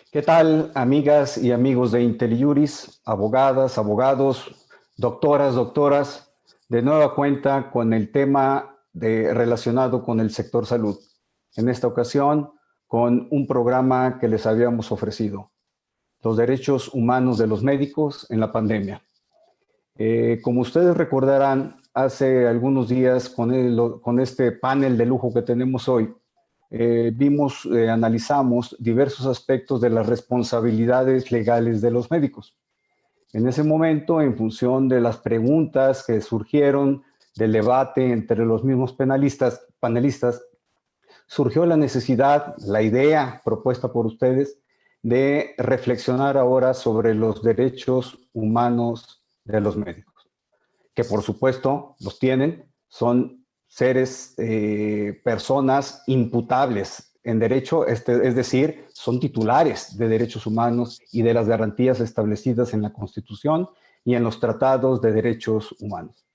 ¿Qué tal, amigas y amigos de IntelliJuris, abogadas, abogados, doctoras? De nueva cuenta con el tema relacionado con el sector salud. En esta ocasión, con un programa que les habíamos ofrecido, los derechos humanos de los médicos en la pandemia. Como ustedes recordarán, hace algunos días con este panel de lujo que tenemos hoy, analizamos diversos aspectos de las responsabilidades legales de los médicos. En ese momento, en función de las preguntas que surgieron del debate entre los mismos panelistas, surgió la necesidad, la idea propuesta por ustedes, de reflexionar ahora sobre los derechos humanos de los médicos, que por supuesto los tienen, son seres, personas imputables en derecho, es decir, son titulares de derechos humanos y de las garantías establecidas en la Constitución y en los tratados de derechos humanos.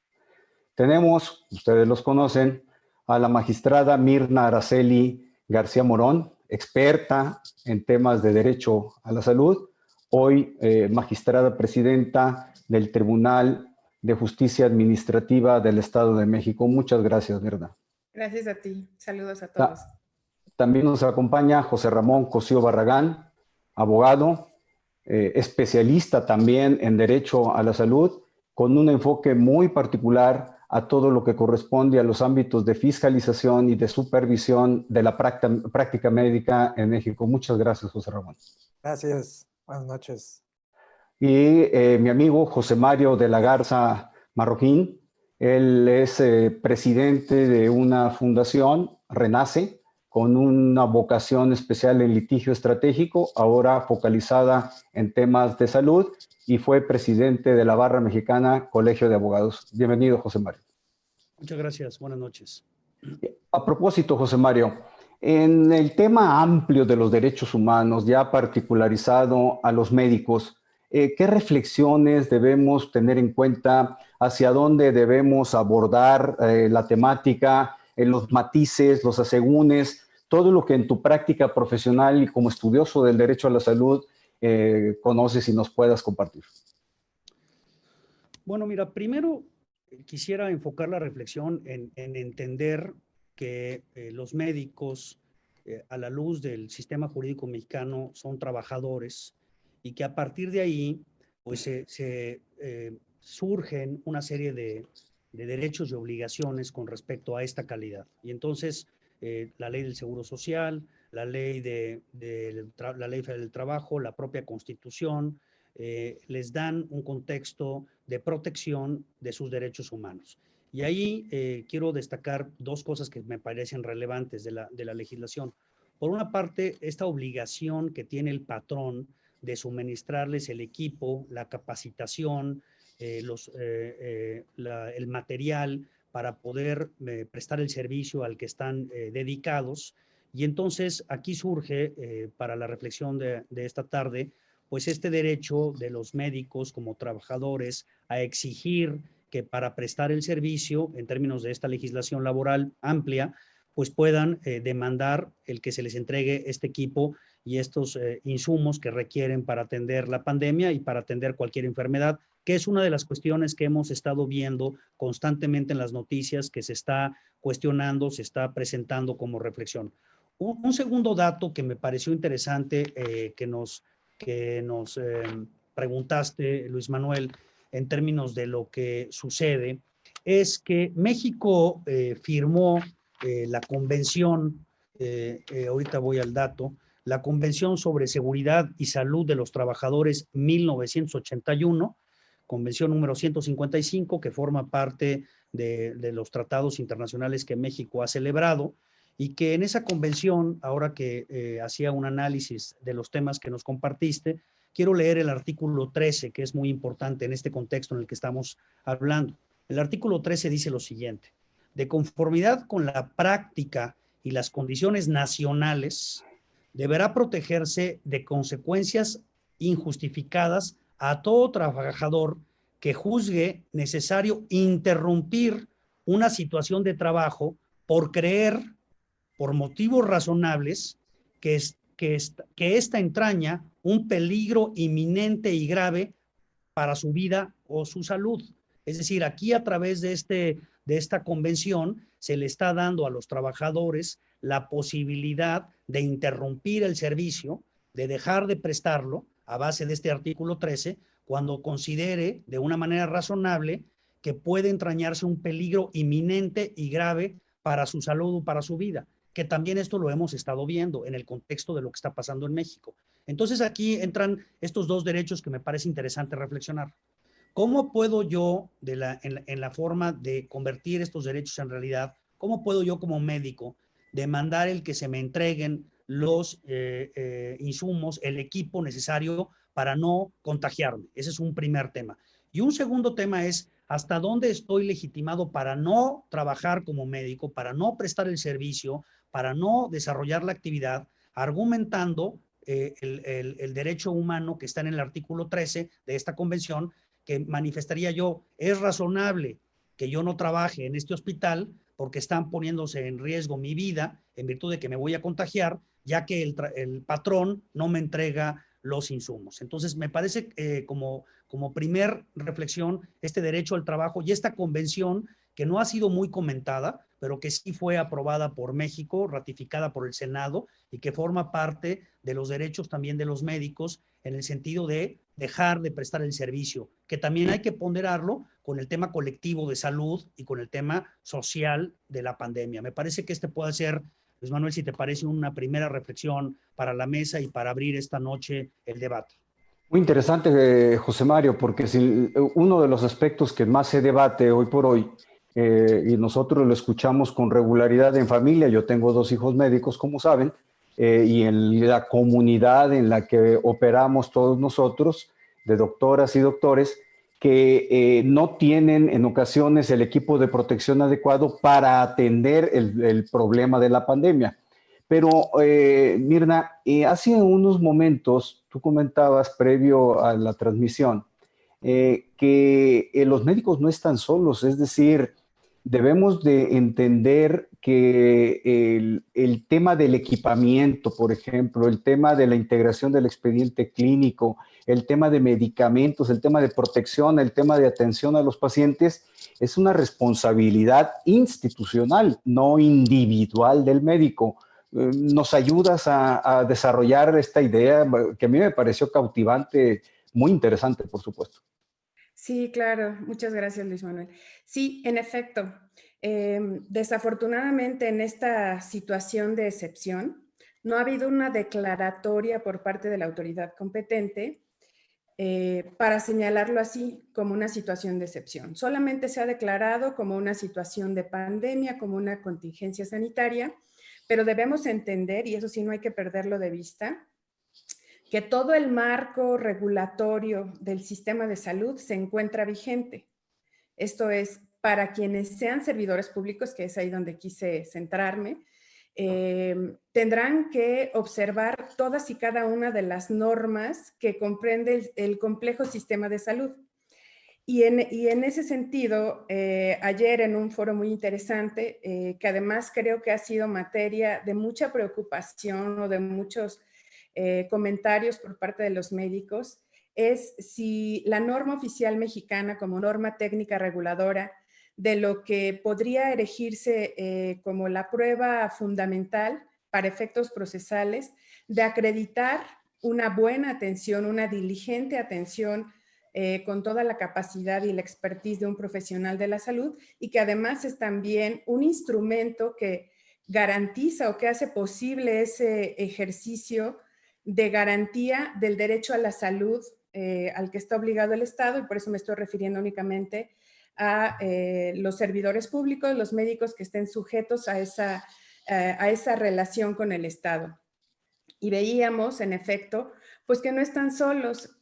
Tenemos, ustedes los conocen, a la magistrada Mirna Araceli García Morón, experta en temas de derecho a la salud, hoy magistrada presidenta del Tribunal de Justicia Administrativa del Estado de México. Muchas gracias, Mirna. Gracias a ti. Saludos a todos. También nos acompaña José Ramón Cosío Barragán, abogado, especialista también en derecho a la salud, con un enfoque muy particular a todo lo que corresponde a los ámbitos de fiscalización y de supervisión de la práctica médica en México. Muchas gracias, José Ramón. Gracias. Buenas noches. Y mi amigo José Mario de la Garza Marroquín, él es presidente de una fundación, Renace, con una vocación especial en litigio estratégico, ahora focalizada en temas de salud, y fue presidente de la Barra Mexicana Colegio de Abogados. Bienvenido, José Mario. Muchas gracias. Buenas noches. A propósito, José Mario, en el tema amplio de los derechos humanos, ya particularizado a los médicos, ¿qué reflexiones debemos tener en cuenta? ¿Hacia dónde debemos abordar la temática, los matices, los asegúnes, todo lo que en tu práctica profesional y como estudioso del derecho a la salud conoces y nos puedas compartir? Bueno, mira, primero quisiera enfocar la reflexión en entender que los médicos, a la luz del sistema jurídico mexicano, son trabajadores y que a partir de ahí pues surgen una serie de derechos y obligaciones con respecto a esta calidad. Y entonces la ley del Seguro Social, la ley la ley federal del trabajo, la propia Constitución, les dan un contexto de protección de sus derechos humanos. Y ahí quiero destacar dos cosas que me parecen relevantes de la legislación. Por una parte, esta obligación que tiene el patrón de suministrarles el equipo, la capacitación, el material para poder prestar el servicio al que están dedicados. Y entonces aquí surge, para la reflexión de esta tarde, pues este derecho de los médicos como trabajadores a exigir que para prestar el servicio, en términos de esta legislación laboral amplia, pues puedan demandar el que se les entregue este equipo y estos insumos que requieren para atender la pandemia y para atender cualquier enfermedad, que es una de las cuestiones que hemos estado viendo constantemente en las noticias, que se está cuestionando, se está presentando como reflexión. Un segundo dato que me pareció interesante que nos preguntaste, Luis Manuel, en términos de lo que sucede, es que México firmó la convención, ahorita voy al dato, la Convención sobre Seguridad y Salud de los Trabajadores 1981, Convención número 155, que forma parte de los tratados internacionales que México ha celebrado, y que en esa convención, ahora que hacía un análisis de los temas que nos compartiste, quiero leer el artículo 13, que es muy importante en este contexto en el que estamos hablando. El artículo 13 dice lo siguiente: de conformidad con la práctica y las condiciones nacionales, deberá protegerse de consecuencias injustificadas a todo trabajador que juzgue necesario interrumpir una situación de trabajo por creer, por motivos razonables, que que esta entraña un peligro inminente y grave para su vida o su salud. Es decir, aquí a través de esta convención se le está dando a los trabajadores la posibilidad de interrumpir el servicio, de dejar de prestarlo a base de este artículo 13, cuando considere de una manera razonable que puede entrañarse un peligro inminente y grave para su salud o para su vida, que también esto lo hemos estado viendo en el contexto de lo que está pasando en México. Entonces aquí entran estos dos derechos que me parece interesante reflexionar. ¿Cómo puedo yo, en la forma de convertir estos derechos en realidad, cómo puedo yo como médico demandar el que se me entreguen los insumos, el equipo necesario para no contagiarme? Ese es un primer tema. Y un segundo tema es hasta dónde estoy legitimado para no trabajar como médico, para no prestar el servicio, para no desarrollar la actividad, argumentando el derecho humano que está en el artículo 13 de esta convención, que manifestaría yo, es razonable que yo no trabaje en este hospital porque están poniéndose en riesgo mi vida en virtud de que me voy a contagiar, ya que el patrón no me entrega los insumos. Entonces, me parece como primer reflexión este derecho al trabajo y esta convención que no ha sido muy comentada, pero que sí fue aprobada por México, ratificada por el Senado y que forma parte de los derechos también de los médicos en el sentido de dejar de prestar el servicio, que también hay que ponderarlo con el tema colectivo de salud y con el tema social de la pandemia. Me parece que este puede ser, Luis Manuel, si te parece, una primera reflexión para la mesa y para abrir esta noche el debate. Muy interesante, José Mario, porque si uno de los aspectos que más se debate hoy por hoy, y nosotros lo escuchamos con regularidad en familia, yo tengo 2 hijos médicos, como saben, y en la comunidad en la que operamos todos nosotros, de doctoras y doctores, que no tienen en ocasiones el equipo de protección adecuado para atender el problema de la pandemia. Pero, Mirna, hace unos momentos tú comentabas, previo a la transmisión, que los médicos no están solos, es decir, debemos de entender que el tema del equipamiento, por ejemplo, el tema de la integración del expediente clínico, el tema de medicamentos, el tema de protección, el tema de atención a los pacientes, es una responsabilidad institucional, no individual del médico. ¿Nos ayudas a desarrollar esta idea que a mí me pareció cautivante, muy interesante, por supuesto? Sí, claro. Muchas gracias, Luis Manuel. Sí, en efecto. Desafortunadamente, en esta situación de excepción, no ha habido una declaratoria por parte de la autoridad competente para señalarlo así, como una situación de excepción. Solamente se ha declarado como una situación de pandemia, como una contingencia sanitaria, pero debemos entender, y eso sí no hay que perderlo de vista, que todo el marco regulatorio del sistema de salud se encuentra vigente. Esto es, para quienes sean servidores públicos, que es ahí donde quise centrarme, tendrán que observar todas y cada una de las normas que comprende el complejo sistema de salud. Y en ese sentido, ayer en un foro muy interesante, que además creo que ha sido materia de mucha preocupación o de muchos comentarios por parte de los médicos, es si la norma oficial mexicana como norma técnica reguladora de lo que podría erigirse como la prueba fundamental para efectos procesales de acreditar una buena atención, una diligente atención con toda la capacidad y la expertise de un profesional de la salud y que además es también un instrumento que garantiza o que hace posible ese ejercicio de garantía del derecho a la salud al que está obligado el Estado, y por eso me estoy refiriendo únicamente a los servidores públicos, los médicos que estén sujetos a esa relación con el Estado. Y veíamos, en efecto, pues que no están solos.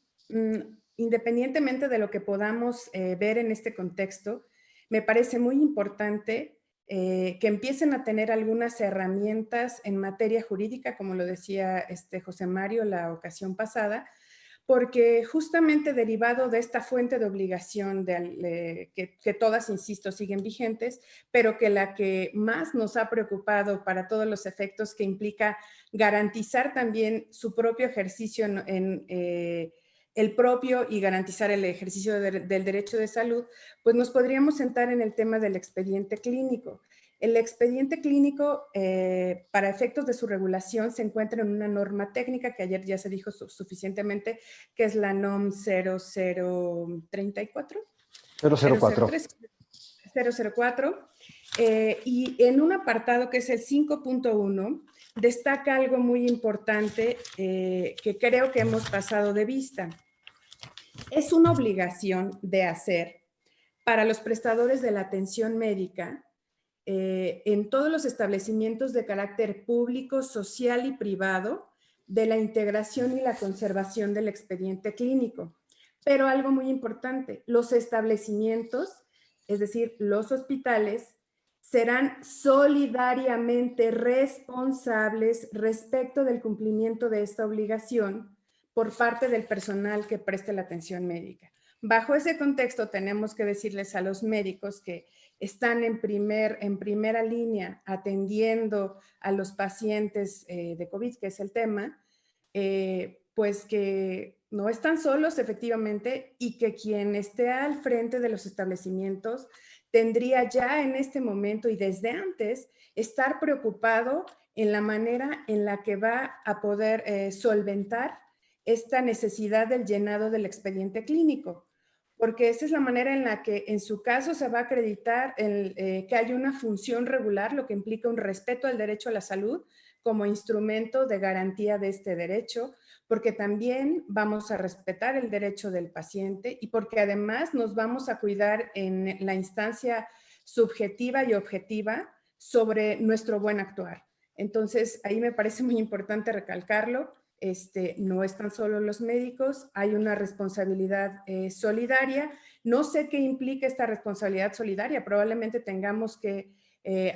Independientemente de lo que podamos ver en este contexto, me parece muy importante que empiecen a tener algunas herramientas en materia jurídica, como lo decía José Mario la ocasión pasada, porque justamente derivado de esta fuente de obligación que todas, insisto, siguen vigentes, pero que la que más nos ha preocupado para todos los efectos que implica garantizar también su propio ejercicio el propio y garantizar el ejercicio del derecho de salud, pues nos podríamos sentar en el tema del expediente clínico. El expediente clínico, para efectos de su regulación, se encuentra en una norma técnica que ayer ya se dijo suficientemente, que es la NOM 0034. 004. 004. Y en un apartado que es el 5.1, destaca algo muy importante que creo que hemos pasado de vista. Es una obligación de hacer para los prestadores de la atención médica en todos los establecimientos de carácter público, social y privado, de la integración y la conservación del expediente clínico. Pero algo muy importante, los establecimientos, es decir, los hospitales, serán solidariamente responsables respecto del cumplimiento de esta obligación por parte del personal que preste la atención médica. Bajo ese contexto, tenemos que decirles a los médicos que están en primera línea atendiendo a los pacientes de COVID, que es el tema, pues que no están solos efectivamente y que quien esté al frente de los establecimientos tendría ya en este momento y desde antes estar preocupado en la manera en la que va a poder solventar esta necesidad del llenado del expediente clínico, porque esa es la manera en la que en su caso se va a acreditar que hay una función regular, lo que implica un respeto al derecho a la salud como instrumento de garantía de este derecho, porque también vamos a respetar el derecho del paciente y porque además nos vamos a cuidar en la instancia subjetiva y objetiva sobre nuestro buen actuar. Entonces, ahí me parece muy importante recalcarlo. No están solo los médicos, hay una responsabilidad solidaria. No sé qué implica esta responsabilidad solidaria, probablemente tengamos que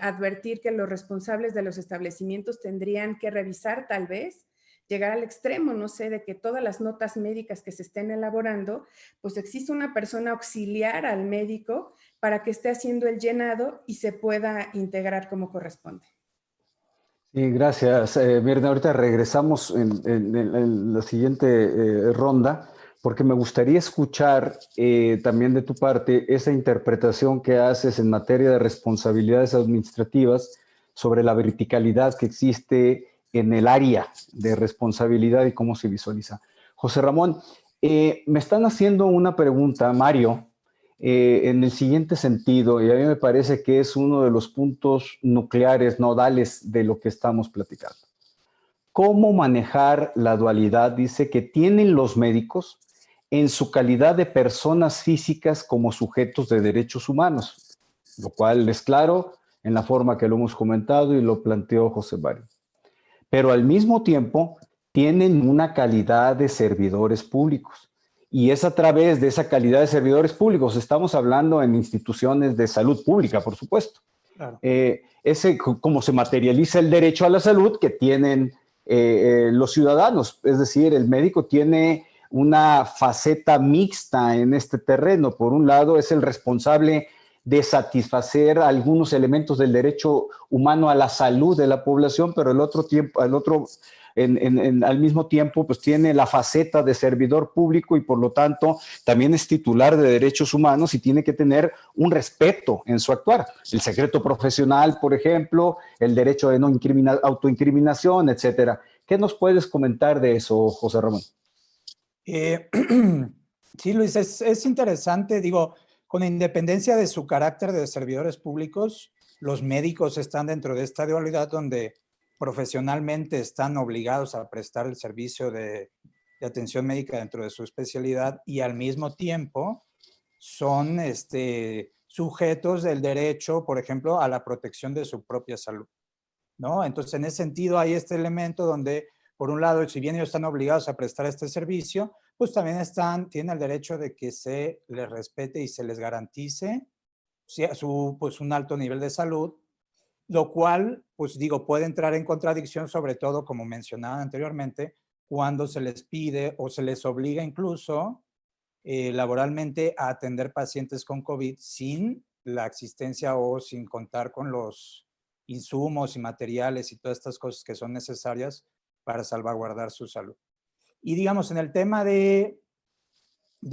advertir que los responsables de los establecimientos tendrían que revisar tal vez, llegar al extremo, no sé, de que todas las notas médicas que se estén elaborando, pues existe una persona auxiliar al médico para que esté haciendo el llenado y se pueda integrar como corresponde. Sí, gracias, Mirna. Ahorita regresamos en la siguiente ronda, porque me gustaría escuchar también de tu parte esa interpretación que haces en materia de responsabilidades administrativas sobre la verticalidad que existe en el área de responsabilidad y cómo se visualiza. José Ramón, me están haciendo una pregunta, Mario, en el siguiente sentido, y a mí me parece que es uno de los puntos nucleares, nodales de lo que estamos platicando. ¿Cómo manejar la dualidad, dice, que tienen los médicos en su calidad de personas físicas como sujetos de derechos humanos? Lo cual es claro en la forma que lo hemos comentado y lo planteó José Mario. Pero al mismo tiempo tienen una calidad de servidores públicos. Y es a través de esa calidad de servidores públicos, estamos hablando en instituciones de salud pública, por supuesto. Claro. Cómo se materializa el derecho a la salud que tienen los ciudadanos. Es decir, el médico tiene una faceta mixta en este terreno. Por un lado, es el responsable de satisfacer algunos elementos del derecho humano a la salud de la población, pero al mismo tiempo pues tiene la faceta de servidor público y por lo tanto también es titular de derechos humanos y tiene que tener un respeto en su actuar. El secreto profesional, por ejemplo, el derecho de no autoincriminación, etcétera. ¿Qué nos puedes comentar de eso, José Ramón? Sí, Luis, es interesante, digo, con independencia de su carácter de servidores públicos, los médicos están dentro de esta dualidad donde profesionalmente están obligados a prestar el servicio de atención médica dentro de su especialidad y al mismo tiempo son sujetos del derecho, por ejemplo, a la protección de su propia salud, ¿no? Entonces, en ese sentido hay este elemento donde, por un lado, si bien ellos están obligados a prestar este servicio, pues también tienen el derecho de que se les respete y se les garantice pues un alto nivel de salud, lo cual, pues digo, puede entrar en contradicción, sobre todo, como mencionaba anteriormente, cuando se les pide o se les obliga incluso laboralmente a atender pacientes con COVID sin la existencia o sin contar con los insumos y materiales y todas estas cosas que son necesarias para salvaguardar su salud. Y digamos, en el tema de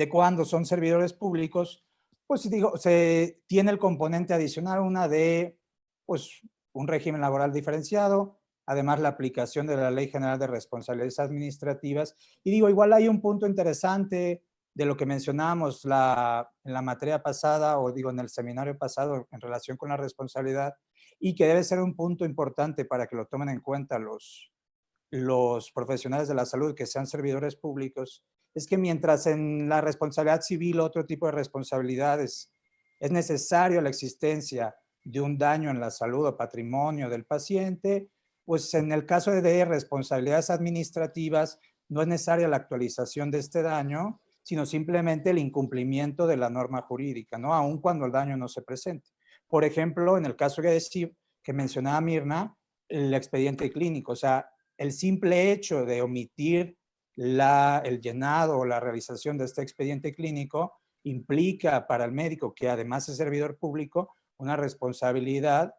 cuando son servidores públicos, pues digo, se tiene el componente adicional, una de pues, un régimen laboral diferenciado, además la aplicación de la Ley General de Responsabilidades Administrativas. Y digo, igual hay un punto interesante de lo que mencionábamos en la materia pasada, o digo, en el seminario pasado, en relación con la responsabilidad, y que debe ser un punto importante para que lo tomen en cuenta los profesionales de la salud que sean servidores públicos, es que mientras en la responsabilidad civil, otro tipo de responsabilidades, es necesario la existencia de un daño en la salud o patrimonio del paciente, pues en el caso de responsabilidades administrativas no es necesaria la actualización de este daño, sino simplemente el incumplimiento de la norma jurídica, ¿no? Aun cuando el daño no se presente. Por ejemplo, en el caso que mencionaba Mirna, el expediente clínico, o sea, el simple hecho de omitir el llenado o la realización de este expediente clínico implica para el médico, que además es servidor público, una responsabilidad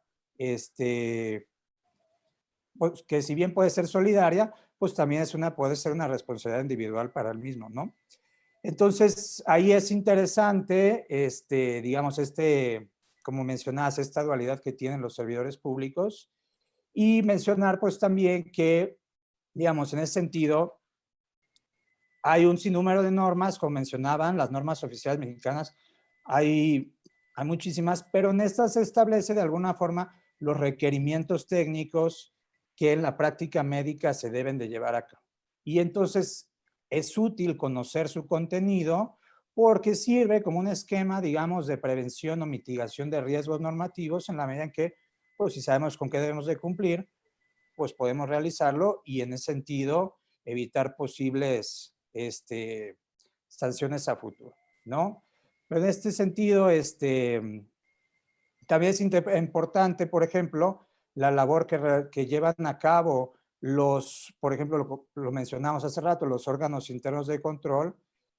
pues, que si bien puede ser solidaria, pues también puede ser una responsabilidad individual para el mismo, ¿no? Entonces, ahí es interesante, digamos, como mencionabas, esta dualidad que tienen los servidores públicos, y mencionar pues también que, digamos, en ese sentido, hay un sinnúmero de normas, como mencionaban, las normas oficiales mexicanas, hay muchísimas, pero en estas se establece de alguna forma los requerimientos técnicos que en la práctica médica se deben de llevar a cabo. Y entonces es útil conocer su contenido porque sirve como un esquema, digamos, de prevención o mitigación de riesgos normativos en la medida en que, pues si sabemos con qué debemos de cumplir, pues podemos realizarlo y en ese sentido evitar posibles sanciones a futuro, ¿no? Pero en este sentido, también es importante, por ejemplo, la labor que llevan a cabo por ejemplo, lo mencionamos hace rato, los órganos internos de control,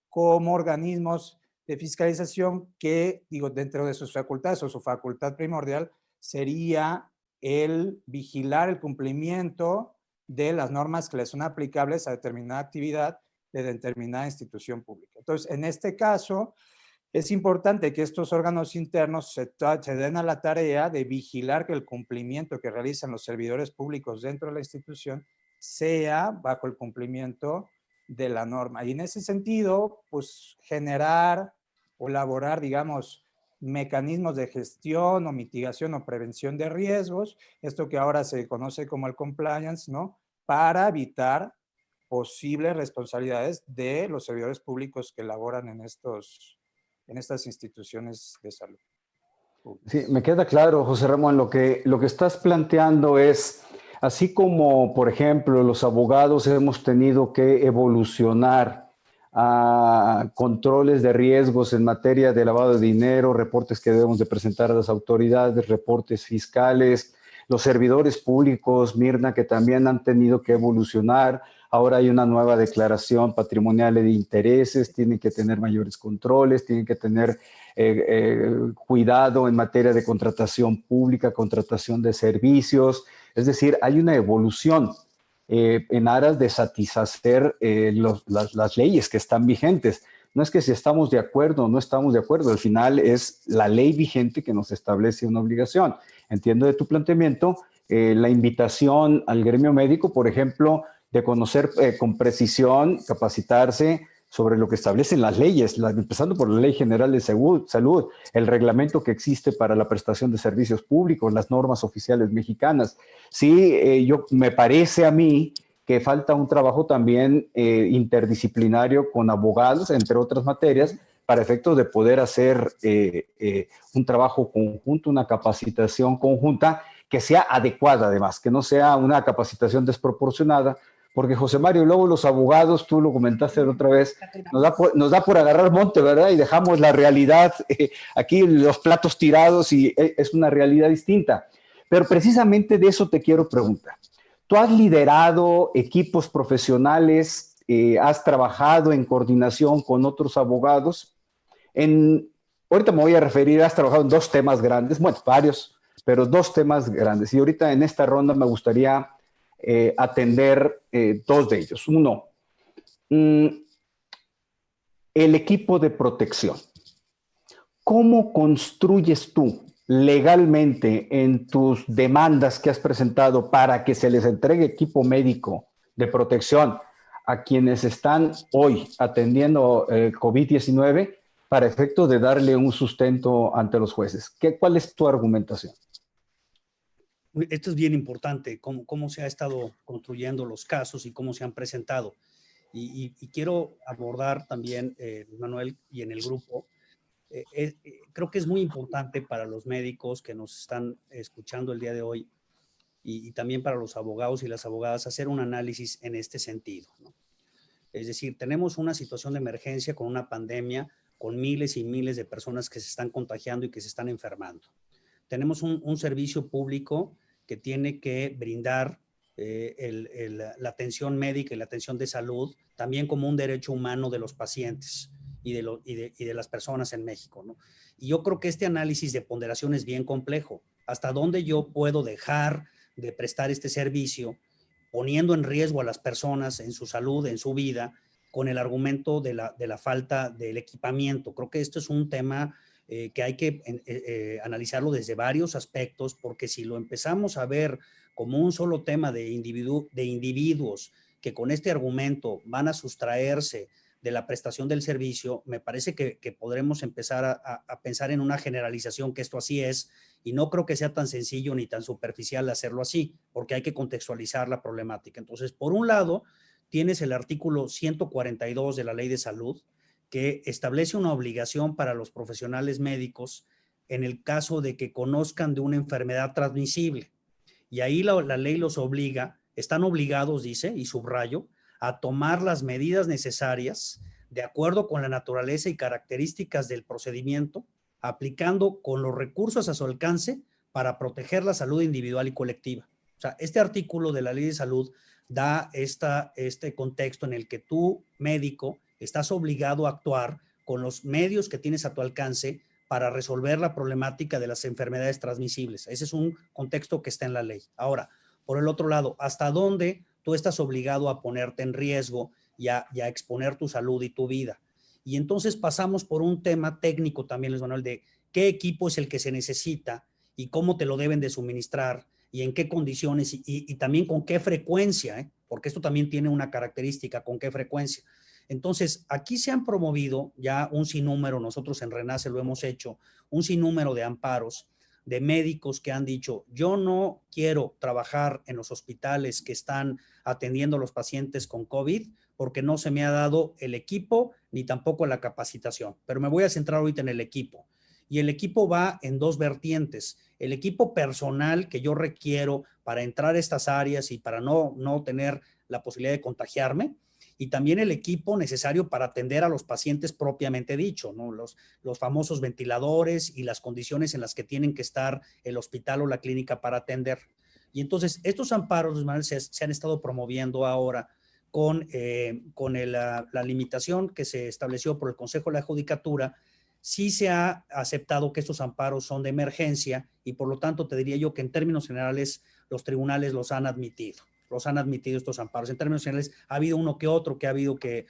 como organismos de fiscalización que, digo, dentro de sus facultades o su facultad primordial sería el vigilar el cumplimiento de las normas que les son aplicables a determinada actividad de determinada institución pública. Entonces, en este caso, es importante que estos órganos internos se den a la tarea de vigilar que el cumplimiento que realizan los servidores públicos dentro de la institución sea bajo el cumplimiento de la norma. Y en ese sentido, pues generar o elaborar, digamos, mecanismos de gestión o mitigación o prevención de riesgos, esto que ahora se conoce como el compliance, ¿no? Para evitar posibles responsabilidades de los servidores públicos que laboran en estas instituciones de salud. Sí, me queda claro, José Ramón, lo que estás planteando es, así como, por ejemplo, los abogados hemos tenido que evolucionar a controles de riesgos en materia de lavado de dinero, reportes que debemos de presentar a las autoridades, reportes fiscales, los servidores públicos, Mirna, que también han tenido que evolucionar. Ahora hay una nueva declaración patrimonial de intereses, tienen que tener mayores controles, tienen que tener cuidado en materia de contratación pública, contratación de servicios. Es decir, hay una evolución en aras de satisfacer las leyes que están vigentes. No es que si estamos de acuerdo o no estamos de acuerdo, al final es la ley vigente que nos establece una obligación. Entiendo de tu planteamiento la invitación al gremio médico, por ejemplo, de conocer con precisión, capacitarse sobre lo que establecen las leyes, empezando por la Ley General de Salud, el reglamento que existe para la prestación de servicios públicos, las normas oficiales mexicanas. Sí, me parece a mí que falta un trabajo también interdisciplinario con abogados, entre otras materias, para efectos de poder hacer un trabajo conjunto, una capacitación conjunta que sea adecuada además, que no sea una capacitación desproporcionada, porque José Mario, luego los abogados, tú lo comentaste la otra vez, nos da por agarrar monte, ¿verdad? Y dejamos la realidad, aquí los platos tirados y es una realidad distinta. Pero precisamente de eso te quiero preguntar. Tú has liderado equipos profesionales, has trabajado en coordinación con otros abogados. Ahorita me voy a referir, has trabajado en dos temas grandes, bueno, varios, pero dos temas grandes. Y ahorita en esta ronda me gustaría atender dos de ellos. Uno, el equipo de protección. ¿Cómo construyes tú legalmente en tus demandas que has presentado para que se les entregue equipo médico de protección a quienes están hoy atendiendo COVID-19 para efecto de darle un sustento ante los jueces? ¿Cuál es tu argumentación? Esto es bien importante, cómo se ha estado construyendo los casos y cómo se han presentado. Y quiero abordar también, Manuel, y en el grupo, creo que es muy importante para los médicos que nos están escuchando el día de hoy y también para los abogados y las abogadas hacer un análisis en este sentido, ¿no? Es decir, tenemos una situación de emergencia con una pandemia, con miles y miles de personas que se están contagiando y que se están enfermando. Tenemos un servicio público que tiene que brindar la atención médica y la atención de salud también como un derecho humano de los pacientes y de las personas en México, ¿no? Y yo creo que este análisis de ponderación es bien complejo. ¿Hasta dónde yo puedo dejar de prestar este servicio poniendo en riesgo a las personas en su salud, en su vida, con el argumento de la falta del equipamiento? Creo que esto es un tema que hay que analizarlo desde varios aspectos, porque si lo empezamos a ver como un solo tema de individuos que con este argumento van a sustraerse de la prestación del servicio, me parece que podremos empezar a pensar en una generalización, que esto así es, y no creo que sea tan sencillo ni tan superficial hacerlo así, porque hay que contextualizar la problemática. Entonces, por un lado, tienes el artículo 142 de la Ley de Salud, que establece una obligación para los profesionales médicos en el caso de que conozcan de una enfermedad transmisible. Y ahí la ley los obliga, están obligados, dice, y subrayo, a tomar las medidas necesarias de acuerdo con la naturaleza y características del procedimiento, aplicando con los recursos a su alcance para proteger la salud individual y colectiva. O sea, este artículo de la Ley de Salud da este contexto en el que tú, médico, estás obligado a actuar con los medios que tienes a tu alcance para resolver la problemática de las enfermedades transmisibles. Ese es un contexto que está en la ley. Ahora, por el otro lado, ¿hasta dónde tú estás obligado a ponerte en riesgo y a exponer tu salud y tu vida? Y entonces pasamos por un tema técnico también, Luis Manuel, de qué equipo es el que se necesita y cómo te lo deben de suministrar y en qué condiciones y también con qué frecuencia, porque esto también tiene una característica, con qué frecuencia. Entonces, aquí se han promovido ya un sinnúmero, nosotros en Renace lo hemos hecho, un sinnúmero de amparos de médicos que han dicho, yo no quiero trabajar en los hospitales que están atendiendo a los pacientes con COVID porque no se me ha dado el equipo ni tampoco la capacitación, pero me voy a centrar ahorita en el equipo. Y el equipo va en dos vertientes. El equipo personal que yo requiero para entrar a estas áreas y para no tener la posibilidad de contagiarme, y también el equipo necesario para atender a los pacientes propiamente dicho, ¿no? Los famosos ventiladores y las condiciones en las que tienen que estar el hospital o la clínica para atender. Y entonces estos amparos, Manuel, se han estado promoviendo ahora con la limitación que se estableció por el Consejo de la Judicatura. Sí se ha aceptado que estos amparos son de emergencia y por lo tanto te diría yo que en términos generales los tribunales los han admitido estos amparos. En términos generales ha habido uno que otro que ha habido que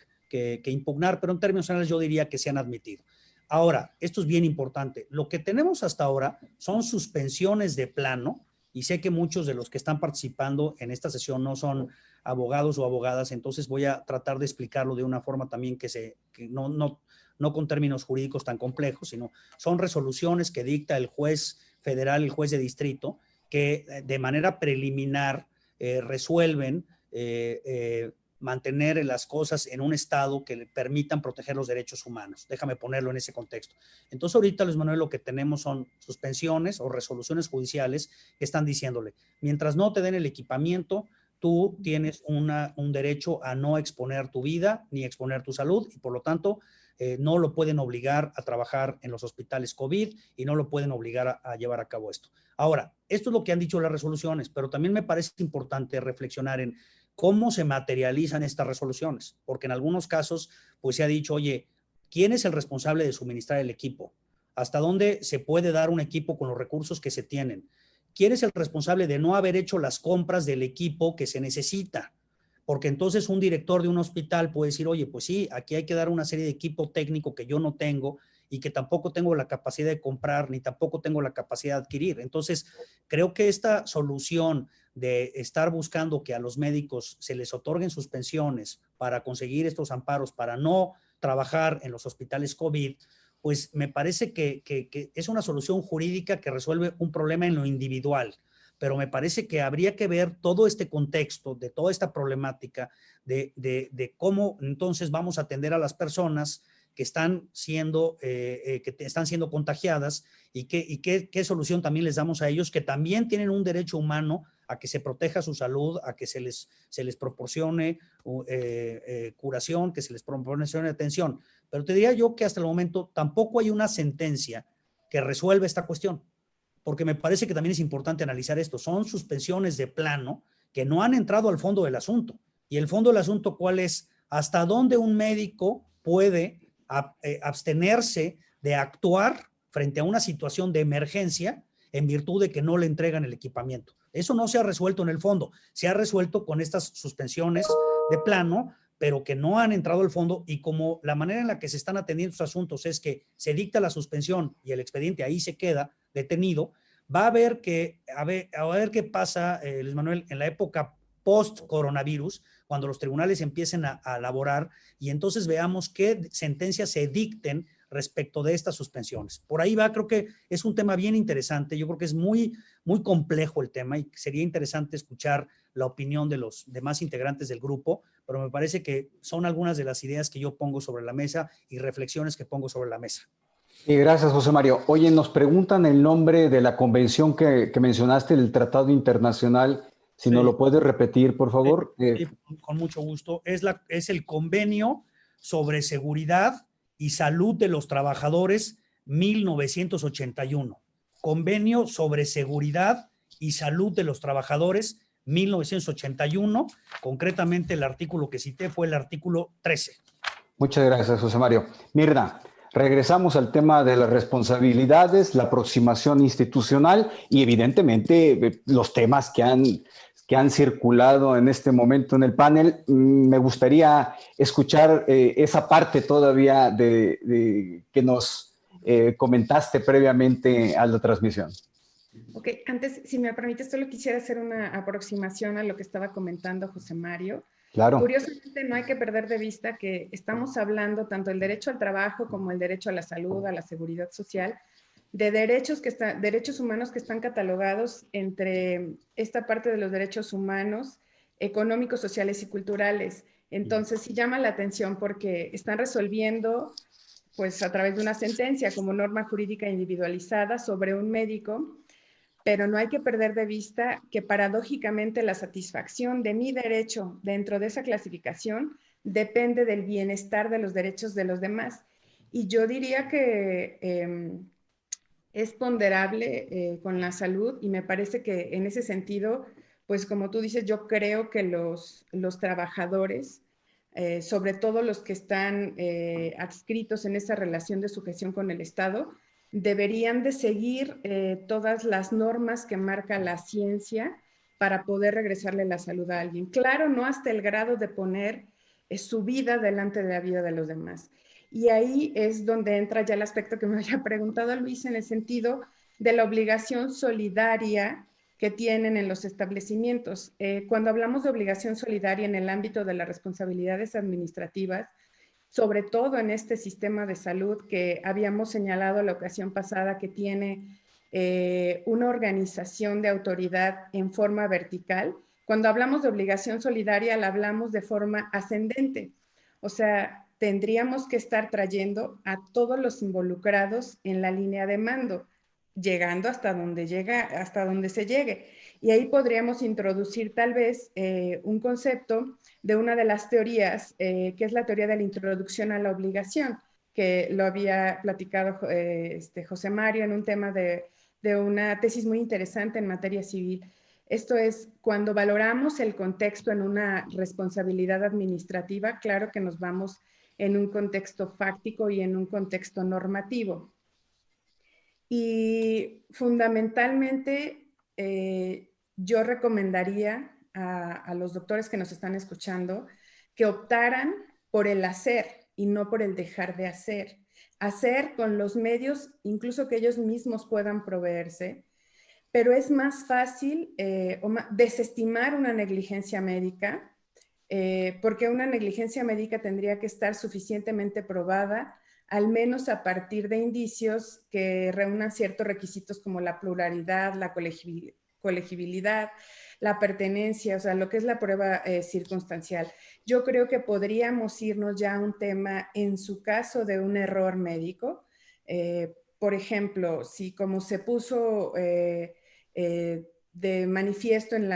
impugnar, pero en términos generales yo diría que se han admitido. Ahora, esto es bien importante. Lo que tenemos hasta ahora son suspensiones de plano, y sé que muchos de los que están participando en esta sesión no son abogados o abogadas, entonces voy a tratar de explicarlo de una forma también que no con términos jurídicos tan complejos, sino son resoluciones que dicta el juez federal, el juez de distrito, que de manera preliminar resuelven mantener las cosas en un estado que le permitan proteger los derechos humanos. Déjame ponerlo en ese contexto. Entonces ahorita, Luis Manuel, lo que tenemos son suspensiones o resoluciones judiciales que están diciéndole, mientras no te den el equipamiento, tú tienes un derecho a no exponer tu vida ni exponer tu salud y por lo tanto no lo pueden obligar a trabajar en los hospitales COVID y no lo pueden obligar a llevar a cabo esto. Ahora, esto es lo que han dicho las resoluciones, pero también me parece importante reflexionar en cómo se materializan estas resoluciones, porque en algunos casos pues se ha dicho, oye, ¿quién es el responsable de suministrar el equipo? ¿Hasta dónde se puede dar un equipo con los recursos que se tienen? ¿Quién es el responsable de no haber hecho las compras del equipo que se necesita? Porque entonces un director de un hospital puede decir, oye, pues sí, aquí hay que dar una serie de equipo técnico que yo no tengo y que tampoco tengo la capacidad de comprar, ni tampoco tengo la capacidad de adquirir. Entonces, creo que esta solución de estar buscando que a los médicos se les otorguen suspensiones para conseguir estos amparos, para no trabajar en los hospitales COVID, pues me parece que es una solución jurídica que resuelve un problema en lo individual, pero me parece que habría que ver todo este contexto de toda esta problemática de cómo entonces vamos a atender a las personas que están siendo contagiadas y qué solución también les damos a ellos que también tienen un derecho humano a que se proteja su salud, a que se les proporcione curación, que se les proporcione atención. Pero te diría yo que hasta el momento tampoco hay una sentencia que resuelva esta cuestión, porque me parece que también es importante analizar esto. Son suspensiones de plano que no han entrado al fondo del asunto. Y el fondo del asunto, ¿cuál es? ¿Hasta dónde un médico puede abstenerse de actuar frente a una situación de emergencia en virtud de que no le entregan el equipamiento? Eso no se ha resuelto en el fondo. Se ha resuelto con estas suspensiones de plano, pero que no han entrado al fondo, y como la manera en la que se están atendiendo estos asuntos es que se dicta la suspensión y el expediente ahí se queda detenido, va a ver qué pasa, Luis Manuel, en la época post-coronavirus, cuando los tribunales empiecen a elaborar y entonces veamos qué sentencias se dicten respecto de estas suspensiones. Por ahí va, creo que es un tema bien interesante, yo creo que es muy, muy complejo el tema y sería interesante escuchar la opinión de los demás integrantes del grupo, pero me parece que son algunas de las ideas que yo pongo sobre la mesa y reflexiones que pongo sobre la mesa. Gracias, José Mario. Oye, nos preguntan el nombre de la convención que mencionaste, el Tratado Internacional. Si nos lo puedes repetir, por favor. Sí, con mucho gusto. Es el Convenio sobre Seguridad y Salud de los Trabajadores 1981. Convenio sobre Seguridad y Salud de los Trabajadores 1981. Concretamente, el artículo que cité fue el artículo 13. Muchas gracias, José Mario. Mirna, regresamos al tema de las responsabilidades, la aproximación institucional y evidentemente los temas que han circulado en este momento en el panel. Me gustaría escuchar esa parte todavía que nos comentaste previamente a la transmisión. Ok, antes, si me permites, solo quisiera hacer una aproximación a lo que estaba comentando José Mario. Claro. Curiosamente, no hay que perder de vista que estamos hablando tanto del derecho al trabajo como el derecho a la salud, a la seguridad social, de derechos humanos que están catalogados entre esta parte de los derechos humanos, económicos, sociales y culturales. Entonces, sí llama la atención porque están resolviendo, pues a través de una sentencia como norma jurídica individualizada sobre un médico, pero no hay que perder de vista que paradójicamente la satisfacción de mi derecho dentro de esa clasificación depende del bienestar de los derechos de los demás. Y yo diría que es ponderable con la salud y me parece que en ese sentido, pues como tú dices, yo creo que los trabajadores, sobre todo los que están adscritos en esa relación de sujeción con el Estado, deberían de seguir todas las normas que marca la ciencia para poder regresarle la salud a alguien. Claro, no hasta el grado de poner su vida delante de la vida de los demás. Y ahí es donde entra ya el aspecto que me había preguntado Luis en el sentido de la obligación solidaria que tienen en los establecimientos. Cuando hablamos de obligación solidaria en el ámbito de las responsabilidades administrativas, sobre todo en este sistema de salud que habíamos señalado la ocasión pasada que tiene una organización de autoridad en forma vertical. Cuando hablamos de obligación solidaria, la hablamos de forma ascendente. O sea, tendríamos que estar trayendo a todos los involucrados en la línea de mando, llegando hasta donde se llegue. Y ahí podríamos introducir tal vez un concepto de una de las teorías, que es la teoría de la introducción a la obligación, que lo había platicado José Mario en un tema de una tesis muy interesante en materia civil. Esto es, cuando valoramos el contexto en una responsabilidad administrativa, claro que nos vamos en un contexto fáctico y en un contexto normativo. Y fundamentalmente, yo recomendaría a los doctores que nos están escuchando que optaran por el hacer y no por el dejar de hacer. Hacer con los medios, incluso que ellos mismos puedan proveerse, pero es más fácil desestimar una negligencia médica, porque una negligencia médica tendría que estar suficientemente probada, al menos a partir de indicios que reúnan ciertos requisitos como la pluralidad, la colegibilidad, la pertenencia, o sea, lo que es la prueba circunstancial. Yo creo que podríamos irnos ya a un tema, en su caso, de un error médico. Por ejemplo, si como se puso de manifiesto en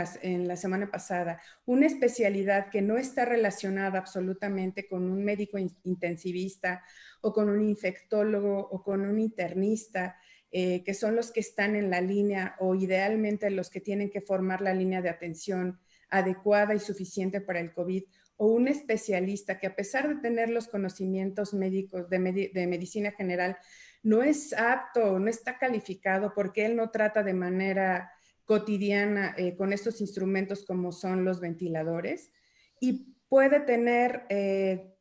la semana pasada, una especialidad que no está relacionada absolutamente con un médico intensivista o con un infectólogo o con un internista, que son los que están en la línea o idealmente los que tienen que formar la línea de atención adecuada y suficiente para el COVID, o un especialista que a pesar de tener los conocimientos médicos de medicina general, no es apto, no está calificado porque él no trata de manera cotidiana con estos instrumentos como son los ventiladores, y puede tener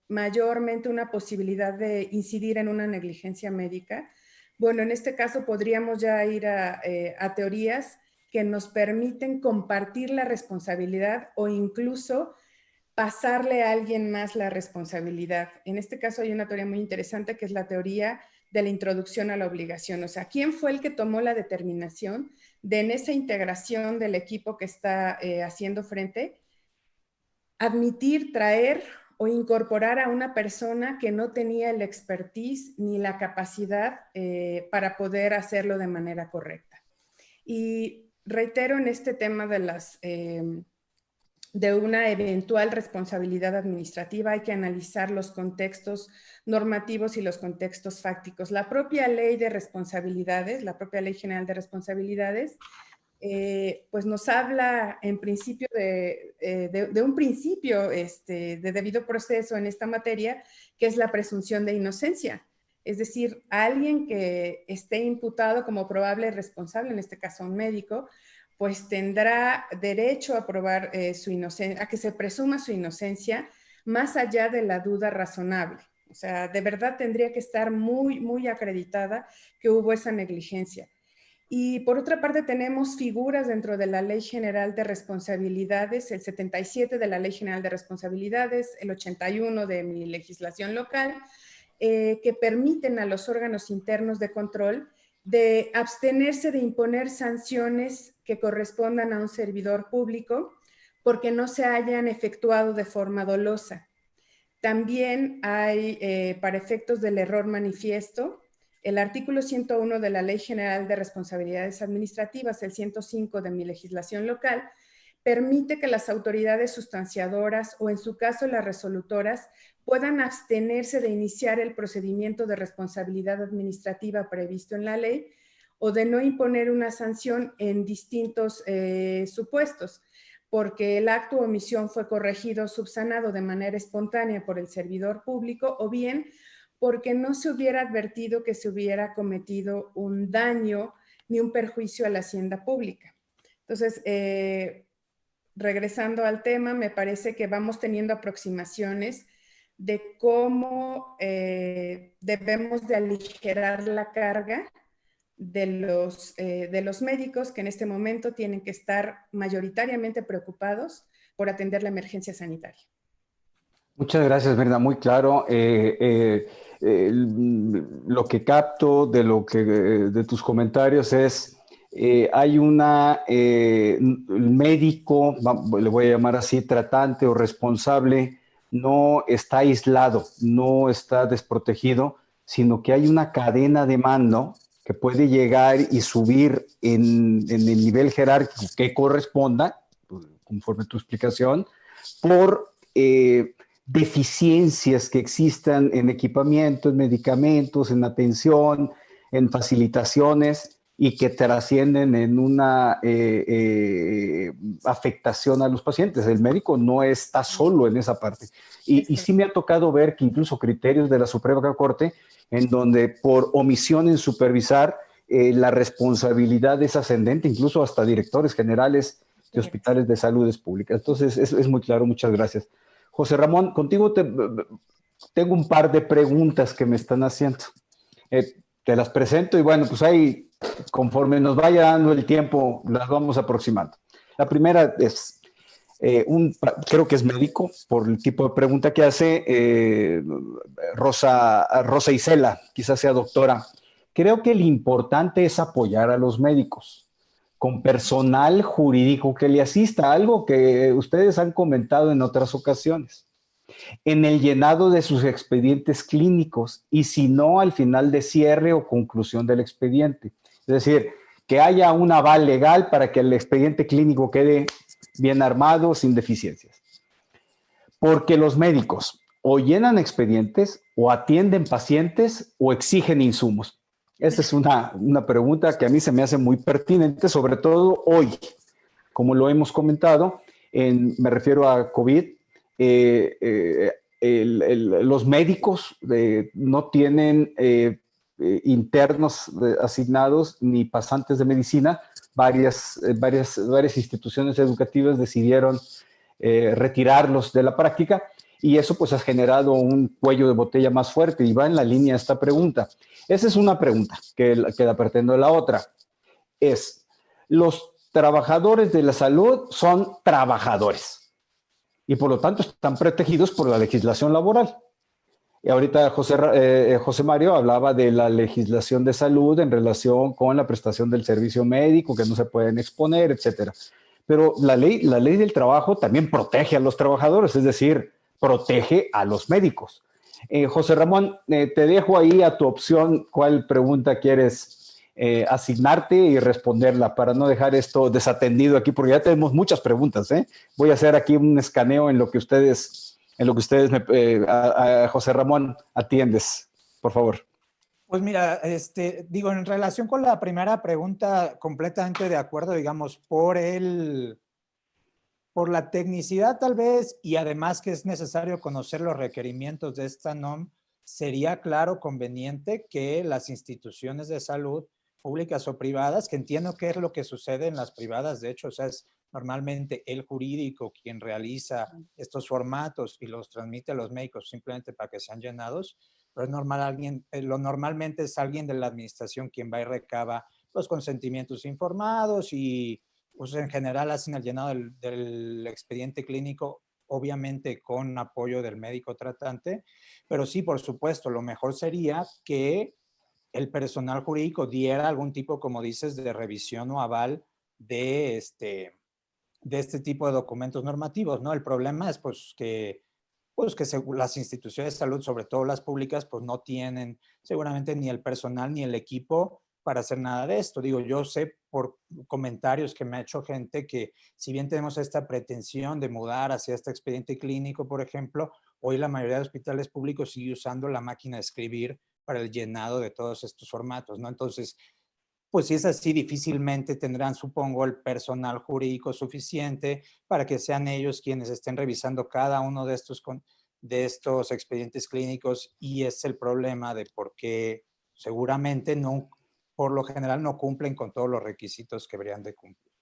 mayormente una posibilidad de incidir en una negligencia médica. Bueno, en este caso podríamos ya ir a teorías que nos permiten compartir la responsabilidad o incluso pasarle a alguien más la responsabilidad. En este caso hay una teoría muy interesante que es la teoría de la introducción a la obligación. O sea, ¿quién fue el que tomó la determinación de en esa integración del equipo que está haciendo frente, admitir, traer o incorporar a una persona que no tenía el expertise ni la capacidad para poder hacerlo de manera correcta? Y reitero en este tema de una eventual responsabilidad administrativa, hay que analizar los contextos normativos y los contextos fácticos. La propia ley de responsabilidades, la propia Ley General de Responsabilidades, pues nos habla en principio de un principio de debido proceso en esta materia, que es la presunción de inocencia. Es decir, alguien que esté imputado como probable responsable, en este caso un médico, pues tendrá derecho a probar su inocencia, a que se presuma su inocencia más allá de la duda razonable. O sea, de verdad tendría que estar muy, muy acreditada que hubo esa negligencia. Y por otra parte tenemos figuras dentro de la Ley General de Responsabilidades, el 77 de la Ley General de Responsabilidades, el 81 de mi legislación local, que permiten a los órganos internos de control de abstenerse de imponer sanciones que correspondan a un servidor público porque no se hayan efectuado de forma dolosa. También hay, para efectos del error manifiesto, el artículo 101 de la Ley General de Responsabilidades Administrativas, el 105 de mi legislación local, permite que las autoridades sustanciadoras o en su caso las resolutoras puedan abstenerse de iniciar el procedimiento de responsabilidad administrativa previsto en la ley o de no imponer una sanción en distintos supuestos, porque el acto o omisión fue corregido o subsanado de manera espontánea por el servidor público, o bien porque no se hubiera advertido que se hubiera cometido un daño ni un perjuicio a la hacienda pública. Entonces, regresando al tema, me parece que vamos teniendo aproximaciones de cómo debemos de aligerar la carga de los médicos que en este momento tienen que estar mayoritariamente preocupados por atender la emergencia sanitaria. Muchas gracias, Brenda, muy claro. Lo que capto de tus comentarios es, hay el médico, le voy a llamar así, tratante o responsable, no está aislado, no está desprotegido, sino que hay una cadena de mando que que puede llegar y subir en el nivel jerárquico que corresponda, conforme tu explicación, por deficiencias que existan en equipamiento, en medicamentos, en atención, en facilitaciones y que trascienden en una afectación a los pacientes. El médico no está solo en esa parte. Y sí me ha tocado ver que incluso criterios de la Suprema Corte, en donde por omisión en supervisar, la responsabilidad es ascendente, incluso hasta directores generales de hospitales de salud públicas. Entonces, es muy claro. Muchas gracias. José Ramón, contigo tengo un par de preguntas que me están haciendo. Te las presento y bueno, pues ahí, conforme nos vaya dando el tiempo, las vamos aproximando. La primera es, creo que es médico, por el tipo de pregunta que hace, Rosa Isela, quizás sea doctora. Creo que lo importante es apoyar a los médicos con personal jurídico que le asista, algo que ustedes han comentado en otras ocasiones, en el llenado de sus expedientes clínicos y si no, al final de cierre o conclusión del expediente. Es decir, que haya un aval legal para que el expediente clínico quede bien armado, sin deficiencias. Porque los médicos o llenan expedientes o atienden pacientes o exigen insumos. Esa es una pregunta que a mí se me hace muy pertinente, sobre todo hoy, como lo hemos comentado, me refiero a COVID, los médicos no tienen internos asignados ni pasantes de medicina. Varias instituciones educativas decidieron retirarlos de la práctica y eso pues ha generado un cuello de botella más fuerte y va en la línea esta pregunta. Esa es una pregunta que la pretendo. La otra es, los trabajadores de la salud son trabajadores y por lo tanto están protegidos por la legislación laboral. Y ahorita José Mario hablaba de la legislación de salud en relación con la prestación del servicio médico, que no se pueden exponer, etcétera. Pero la ley del trabajo también protege a los trabajadores, es decir, protege a los médicos. José Ramón, te dejo ahí a tu opción cuál pregunta quieres asignarte y responderla para no dejar esto desatendido aquí, porque ya tenemos muchas preguntas. Voy a hacer aquí un escaneo en lo que ustedes, a José Ramón, atiendes, por favor. Pues mira, digo, en relación con la primera pregunta, completamente de acuerdo, digamos, por la tecnicidad tal vez, y además que es necesario conocer los requerimientos de esta NOM, sería claro, conveniente que las instituciones de salud, públicas o privadas, que entiendo que es lo que sucede en las privadas, de hecho, o sea, es normalmente el jurídico quien realiza estos formatos y los transmite a los médicos simplemente para que sean llenados, pero es normal normalmente es alguien de la administración quien va y recaba los consentimientos informados y pues en general hacen el llenado del expediente clínico, obviamente con apoyo del médico tratante, pero sí, por supuesto, lo mejor sería que el personal jurídico diera algún tipo, como dices, de revisión o aval de este tipo de documentos normativos, ¿no? El problema es pues que las instituciones de salud, sobre todo las públicas, pues no tienen seguramente ni el personal ni el equipo para hacer nada de esto. Digo, yo sé por comentarios que me ha hecho gente que si bien tenemos esta pretensión de mudar hacia este expediente clínico, por ejemplo, hoy la mayoría de hospitales públicos sigue usando la máquina de escribir para el llenado de todos estos formatos, ¿no? Entonces, pues si es así, difícilmente tendrán, supongo, el personal jurídico suficiente para que sean ellos quienes estén revisando cada uno de estos expedientes clínicos y es el problema de por qué seguramente no, por lo general no cumplen con todos los requisitos que deberían de cumplir,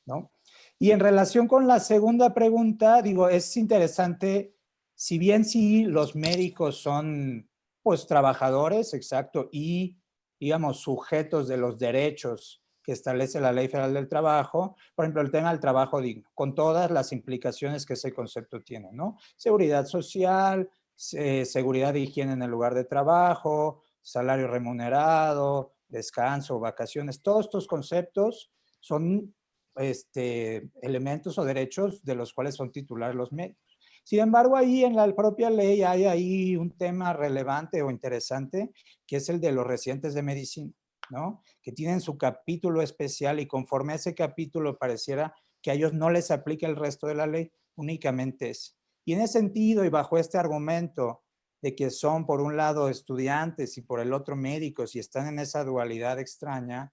¿no? Y en relación con la segunda pregunta, digo, es interesante, si bien sí los médicos son, pues, trabajadores, exacto, y, digamos, sujetos de los derechos que establece la Ley Federal del Trabajo, por ejemplo, el tema del trabajo digno, con todas las implicaciones que ese concepto tiene, ¿no? Seguridad social, seguridad de higiene en el lugar de trabajo, salario remunerado, descanso, vacaciones, todos estos conceptos son elementos o derechos de los cuales son titulares los médicos. Sin embargo, ahí en la propia ley hay ahí un tema relevante o interesante, que es el de los residentes de medicina, ¿no? Que tienen su capítulo especial y conforme a ese capítulo pareciera que a ellos no les aplica el resto de la ley, únicamente ese. Y en ese sentido y bajo este argumento de que son por un lado estudiantes y por el otro médicos y están en esa dualidad extraña,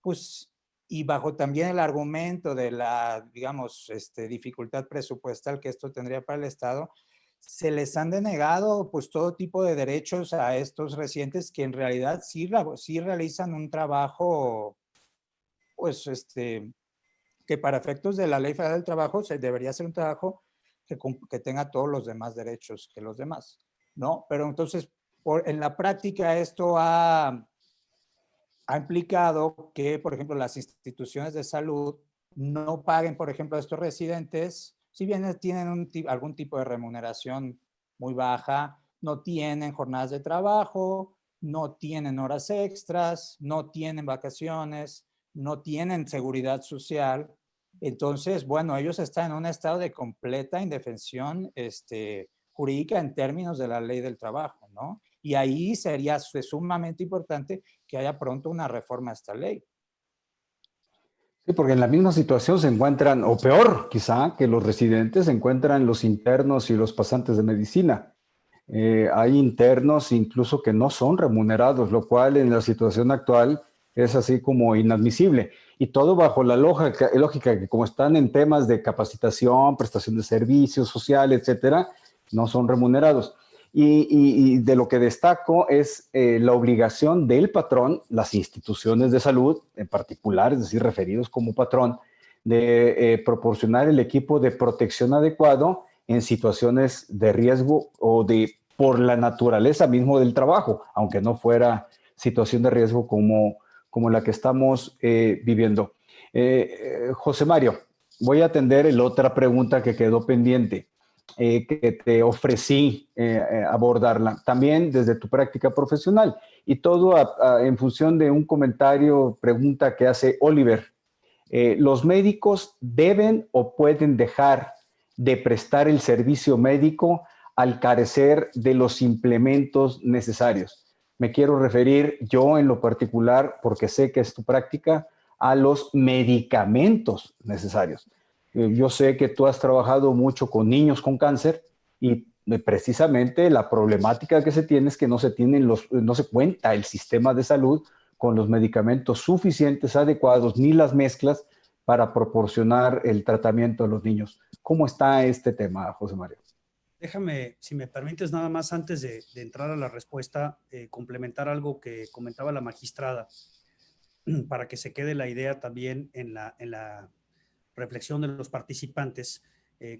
pues, y bajo también el argumento de la, digamos, dificultad presupuestal que esto tendría para el Estado, se les han denegado pues todo tipo de derechos a estos residentes que en realidad sí realizan un trabajo, pues, que para efectos de la Ley Federal del Trabajo debería ser un trabajo que tenga todos los demás derechos que los demás, ¿no? Pero entonces, en la práctica esto ha implicado que, por ejemplo, las instituciones de salud no paguen, por ejemplo, a estos residentes, si bien tienen algún tipo de remuneración muy baja, no tienen jornadas de trabajo, no tienen horas extras, no tienen vacaciones, no tienen seguridad social. Entonces, bueno, ellos están en un estado de completa indefensión jurídica en términos de la ley del trabajo, ¿no? Y ahí sería sumamente importante que haya pronto una reforma a esta ley. Sí, porque en la misma situación se encuentran, o peor quizá, que los residentes, se encuentran los internos y los pasantes de medicina. Hay internos incluso que no son remunerados, lo cual en la situación actual es así como inadmisible. Y todo bajo la lógica que como están en temas de capacitación, prestación de servicios sociales, etcétera, no son remunerados. Y de lo que destaco es la obligación del patrón, las instituciones de salud en particular, es decir, referidos como patrón, de proporcionar el equipo de protección adecuado en situaciones de riesgo o por la naturaleza mismo del trabajo, aunque no fuera situación de riesgo como la que estamos viviendo. José Mario, voy a atender la otra pregunta que quedó pendiente. Que te ofrecí abordarla, también desde tu práctica profesional, y todo en función de un comentario, pregunta que hace Oliver. ¿Los médicos deben o pueden dejar de prestar el servicio médico al carecer de los implementos necesarios? Me quiero referir yo en lo particular, porque sé que es tu práctica, a los medicamentos necesarios. Yo sé que tú has trabajado mucho con niños con cáncer y precisamente la problemática que se tiene es que no se cuenta el sistema de salud con los medicamentos suficientes, adecuados, ni las mezclas para proporcionar el tratamiento a los niños. ¿Cómo está este tema, José Mario? Déjame, si me permites, nada más antes de entrar a la respuesta, complementar algo que comentaba la magistrada, para que se quede la idea también en la reflexión de los participantes,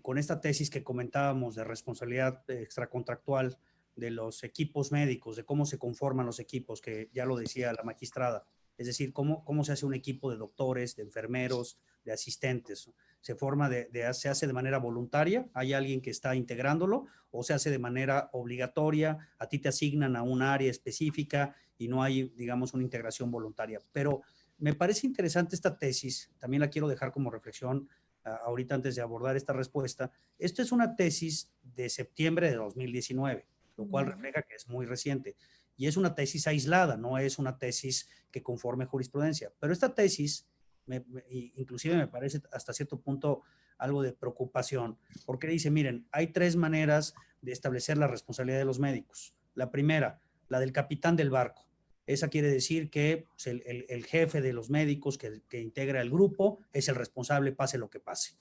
con esta tesis que comentábamos de responsabilidad extracontractual de los equipos médicos, de cómo se conforman los equipos, que ya lo decía la magistrada, es decir, cómo se hace un equipo de doctores, de enfermeros, de asistentes. Se forma se hace de manera voluntaria, hay alguien que está integrándolo, o se hace de manera obligatoria, a ti te asignan a un área específica y no hay, digamos, una integración voluntaria. Pero me parece interesante esta tesis, también la quiero dejar como reflexión ahorita antes de abordar esta respuesta. Esto es una tesis de septiembre de 2019, lo cual refleja que es muy reciente. Y es una tesis aislada, no es una tesis que conforme jurisprudencia. Pero esta tesis, inclusive me parece hasta cierto punto algo de preocupación, porque dice, miren, hay tres maneras de establecer la responsabilidad de los médicos. La primera, la del capitán del barco. Esa quiere decir que pues, el jefe de los médicos que integra el grupo es el responsable, pase lo que pase.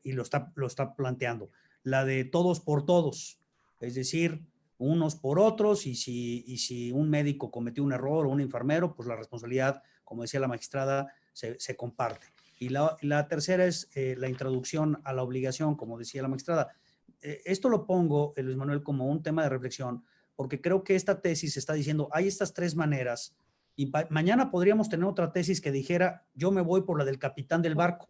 Y lo está planteando. La de todos por todos, es decir, unos por otros, y si un médico cometió un error o un enfermero, pues la responsabilidad, como decía la magistrada, se comparte. Y la tercera es la introducción a la obligación, como decía la magistrada. Esto lo pongo, Luis Manuel, como un tema de reflexión, porque creo que esta tesis está diciendo, hay estas tres maneras, y mañana podríamos tener otra tesis que dijera, yo me voy por la del capitán del barco,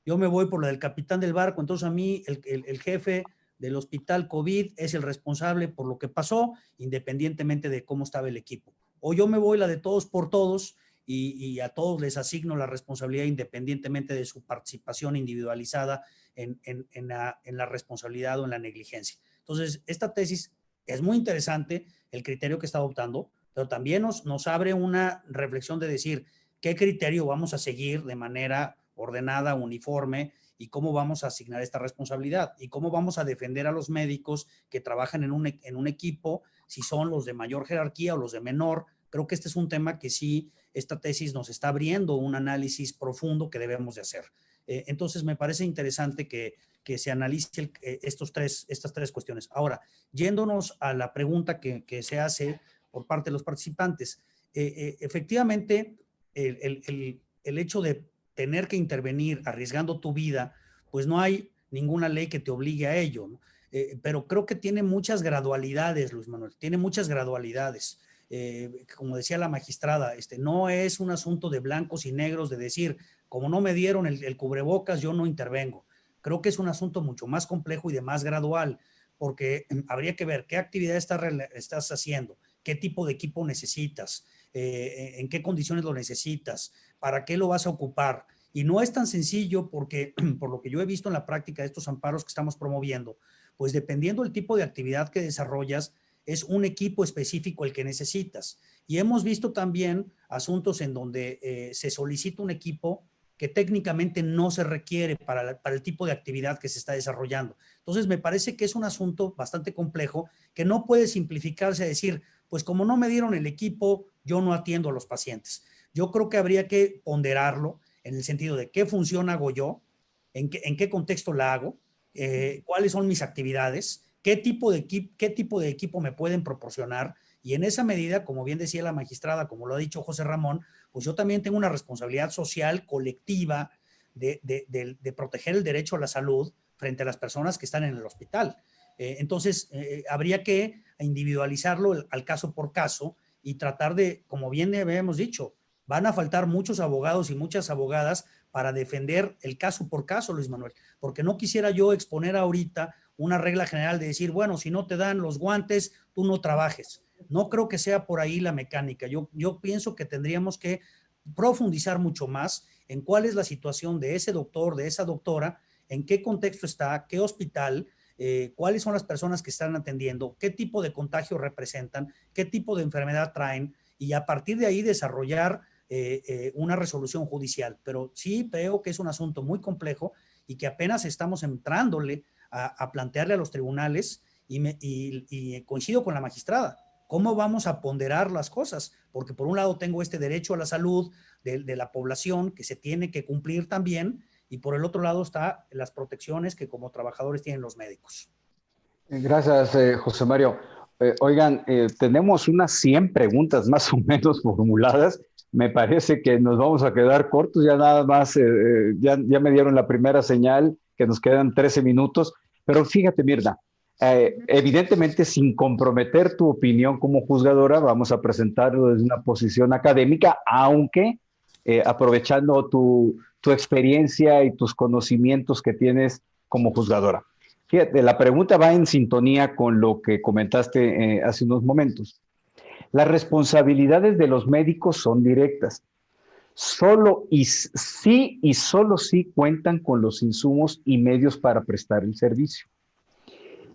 yo me voy por la del capitán del barco, entonces a mí el jefe del hospital COVID es el responsable por lo que pasó, independientemente de cómo estaba el equipo. O yo me voy la de todos por todos y a todos les asigno la responsabilidad independientemente de su participación individualizada en la responsabilidad o en la negligencia. Entonces, esta tesis es muy interesante, el criterio que está adoptando, pero también nos abre una reflexión de decir qué criterio vamos a seguir de manera ordenada, uniforme, y cómo vamos a asignar esta responsabilidad y cómo vamos a defender a los médicos que trabajan en un equipo, si son los de mayor jerarquía o los de menor. Creo que este es un tema que sí, esta tesis nos está abriendo un análisis profundo que debemos de hacer. Entonces, me parece interesante que se analice estas tres cuestiones. Ahora, yéndonos a la pregunta que se hace por parte de los participantes, efectivamente, el hecho de tener que intervenir arriesgando tu vida, pues no hay ninguna ley que te obligue a ello, ¿no? Pero creo que tiene muchas gradualidades, Luis Manuel, tiene muchas gradualidades. Como decía la magistrada, no es un asunto de blancos y negros, de decir, como no me dieron el cubrebocas, yo no intervengo. Creo que es un asunto mucho más complejo y de más gradual, porque habría que ver qué actividad estás haciendo, qué tipo de equipo necesitas, en qué condiciones lo necesitas, para qué lo vas a ocupar. Y no es tan sencillo porque, por lo que yo he visto en la práctica de estos amparos que estamos promoviendo, pues dependiendo del tipo de actividad que desarrollas, es un equipo específico el que necesitas. Y hemos visto también asuntos en donde se solicita un equipo que técnicamente no se requiere para el tipo de actividad que se está desarrollando. Entonces, me parece que es un asunto bastante complejo que no puede simplificarse a decir, pues como no me dieron el equipo, yo no atiendo a los pacientes. Yo creo que habría que ponderarlo en el sentido de qué función hago yo, en qué contexto la hago, cuáles son mis actividades, qué tipo de equipo me pueden proporcionar, y en esa medida, como bien decía la magistrada, como lo ha dicho José Ramón, pues yo también tengo una responsabilidad social colectiva de proteger el derecho a la salud frente a las personas que están en el hospital. Entonces, habría que individualizarlo al caso por caso y tratar de, como bien habíamos dicho, van a faltar muchos abogados y muchas abogadas para defender el caso por caso, Luis Manuel, porque no quisiera yo exponer ahorita una regla general de decir, bueno, si no te dan los guantes, tú no trabajes. No creo que sea por ahí la mecánica. Yo pienso que tendríamos que profundizar mucho más en cuál es la situación de ese doctor, de esa doctora, en qué contexto está, qué hospital, cuáles son las personas que están atendiendo, qué tipo de contagio representan, qué tipo de enfermedad traen, y a partir de ahí desarrollar una resolución judicial. Pero sí veo que es un asunto muy complejo y que apenas estamos entrándole a plantearle a los tribunales, y coincido con la magistrada. ¿Cómo vamos a ponderar las cosas? Porque por un lado tengo este derecho a la salud de la población que se tiene que cumplir también, y por el otro lado está las protecciones que como trabajadores tienen los médicos. Gracias, José Mario. Oigan, tenemos unas 100 preguntas más o menos formuladas. Me parece que nos vamos a quedar cortos, ya nada más, ya me dieron la primera señal, que nos quedan 13 minutos, pero fíjate, Mirna, evidentemente sin comprometer tu opinión como juzgadora, vamos a presentarlo desde una posición académica, aunque aprovechando tu experiencia y tus conocimientos que tienes como juzgadora. Fíjate, la pregunta va en sintonía con lo que comentaste hace unos momentos. Las responsabilidades de los médicos son directas. Solo y solo sí cuentan con los insumos y medios para prestar el servicio.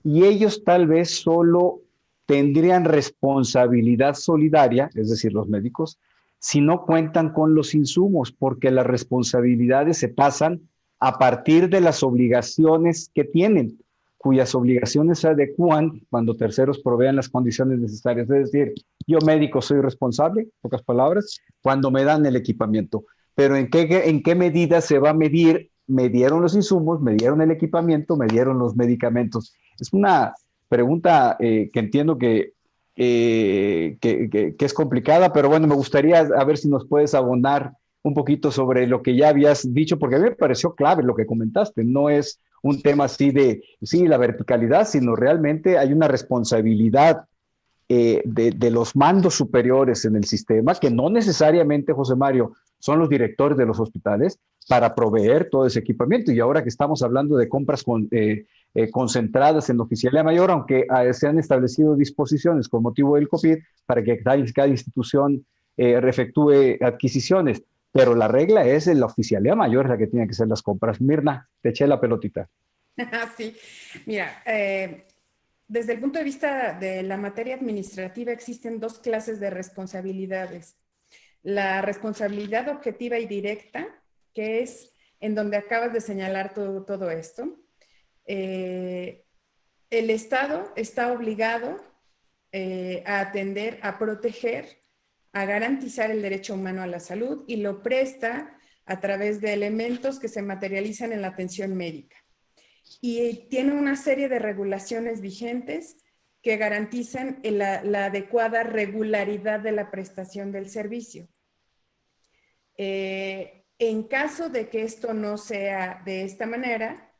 Y ellos tal vez solo tendrían responsabilidad solidaria, es decir, los médicos, si no cuentan con los insumos, porque las responsabilidades se pasan a partir de las obligaciones que tienen, cuyas obligaciones se adecúan cuando terceros provean las condiciones necesarias. Es decir, yo médico soy responsable, en pocas palabras, cuando me dan el equipamiento. Pero ¿en qué medida se va a medir? Me dieron los insumos, me dieron el equipamiento, me dieron los medicamentos. Es una pregunta que entiendo que es complicada, pero bueno, me gustaría a ver si nos puedes abonar un poquito sobre lo que ya habías dicho, porque a mí me pareció clave lo que comentaste. No es un tema así de, sí, la verticalidad, sino realmente hay una responsabilidad de los mandos superiores en el sistema, que no necesariamente, José Mario, son los directores de los hospitales, para proveer todo ese equipamiento. Y ahora que estamos hablando de compras concentradas en la oficialía mayor, aunque se han establecido disposiciones con motivo del COVID para que cada institución efectúe adquisiciones, pero la regla es la oficialía mayor la que tiene que hacer las compras. Mirna, te eché la pelotita. Sí, mira, desde el punto de vista de la materia administrativa existen dos clases de responsabilidades. La responsabilidad objetiva y directa, que es en donde acabas de señalar todo esto. El Estado está obligado a atender, a proteger, a garantizar el derecho humano a la salud y lo presta a través de elementos que se materializan en la atención médica. Y tiene una serie de regulaciones vigentes que garantizan la adecuada regularidad de la prestación del servicio. En caso de que esto no sea de esta manera,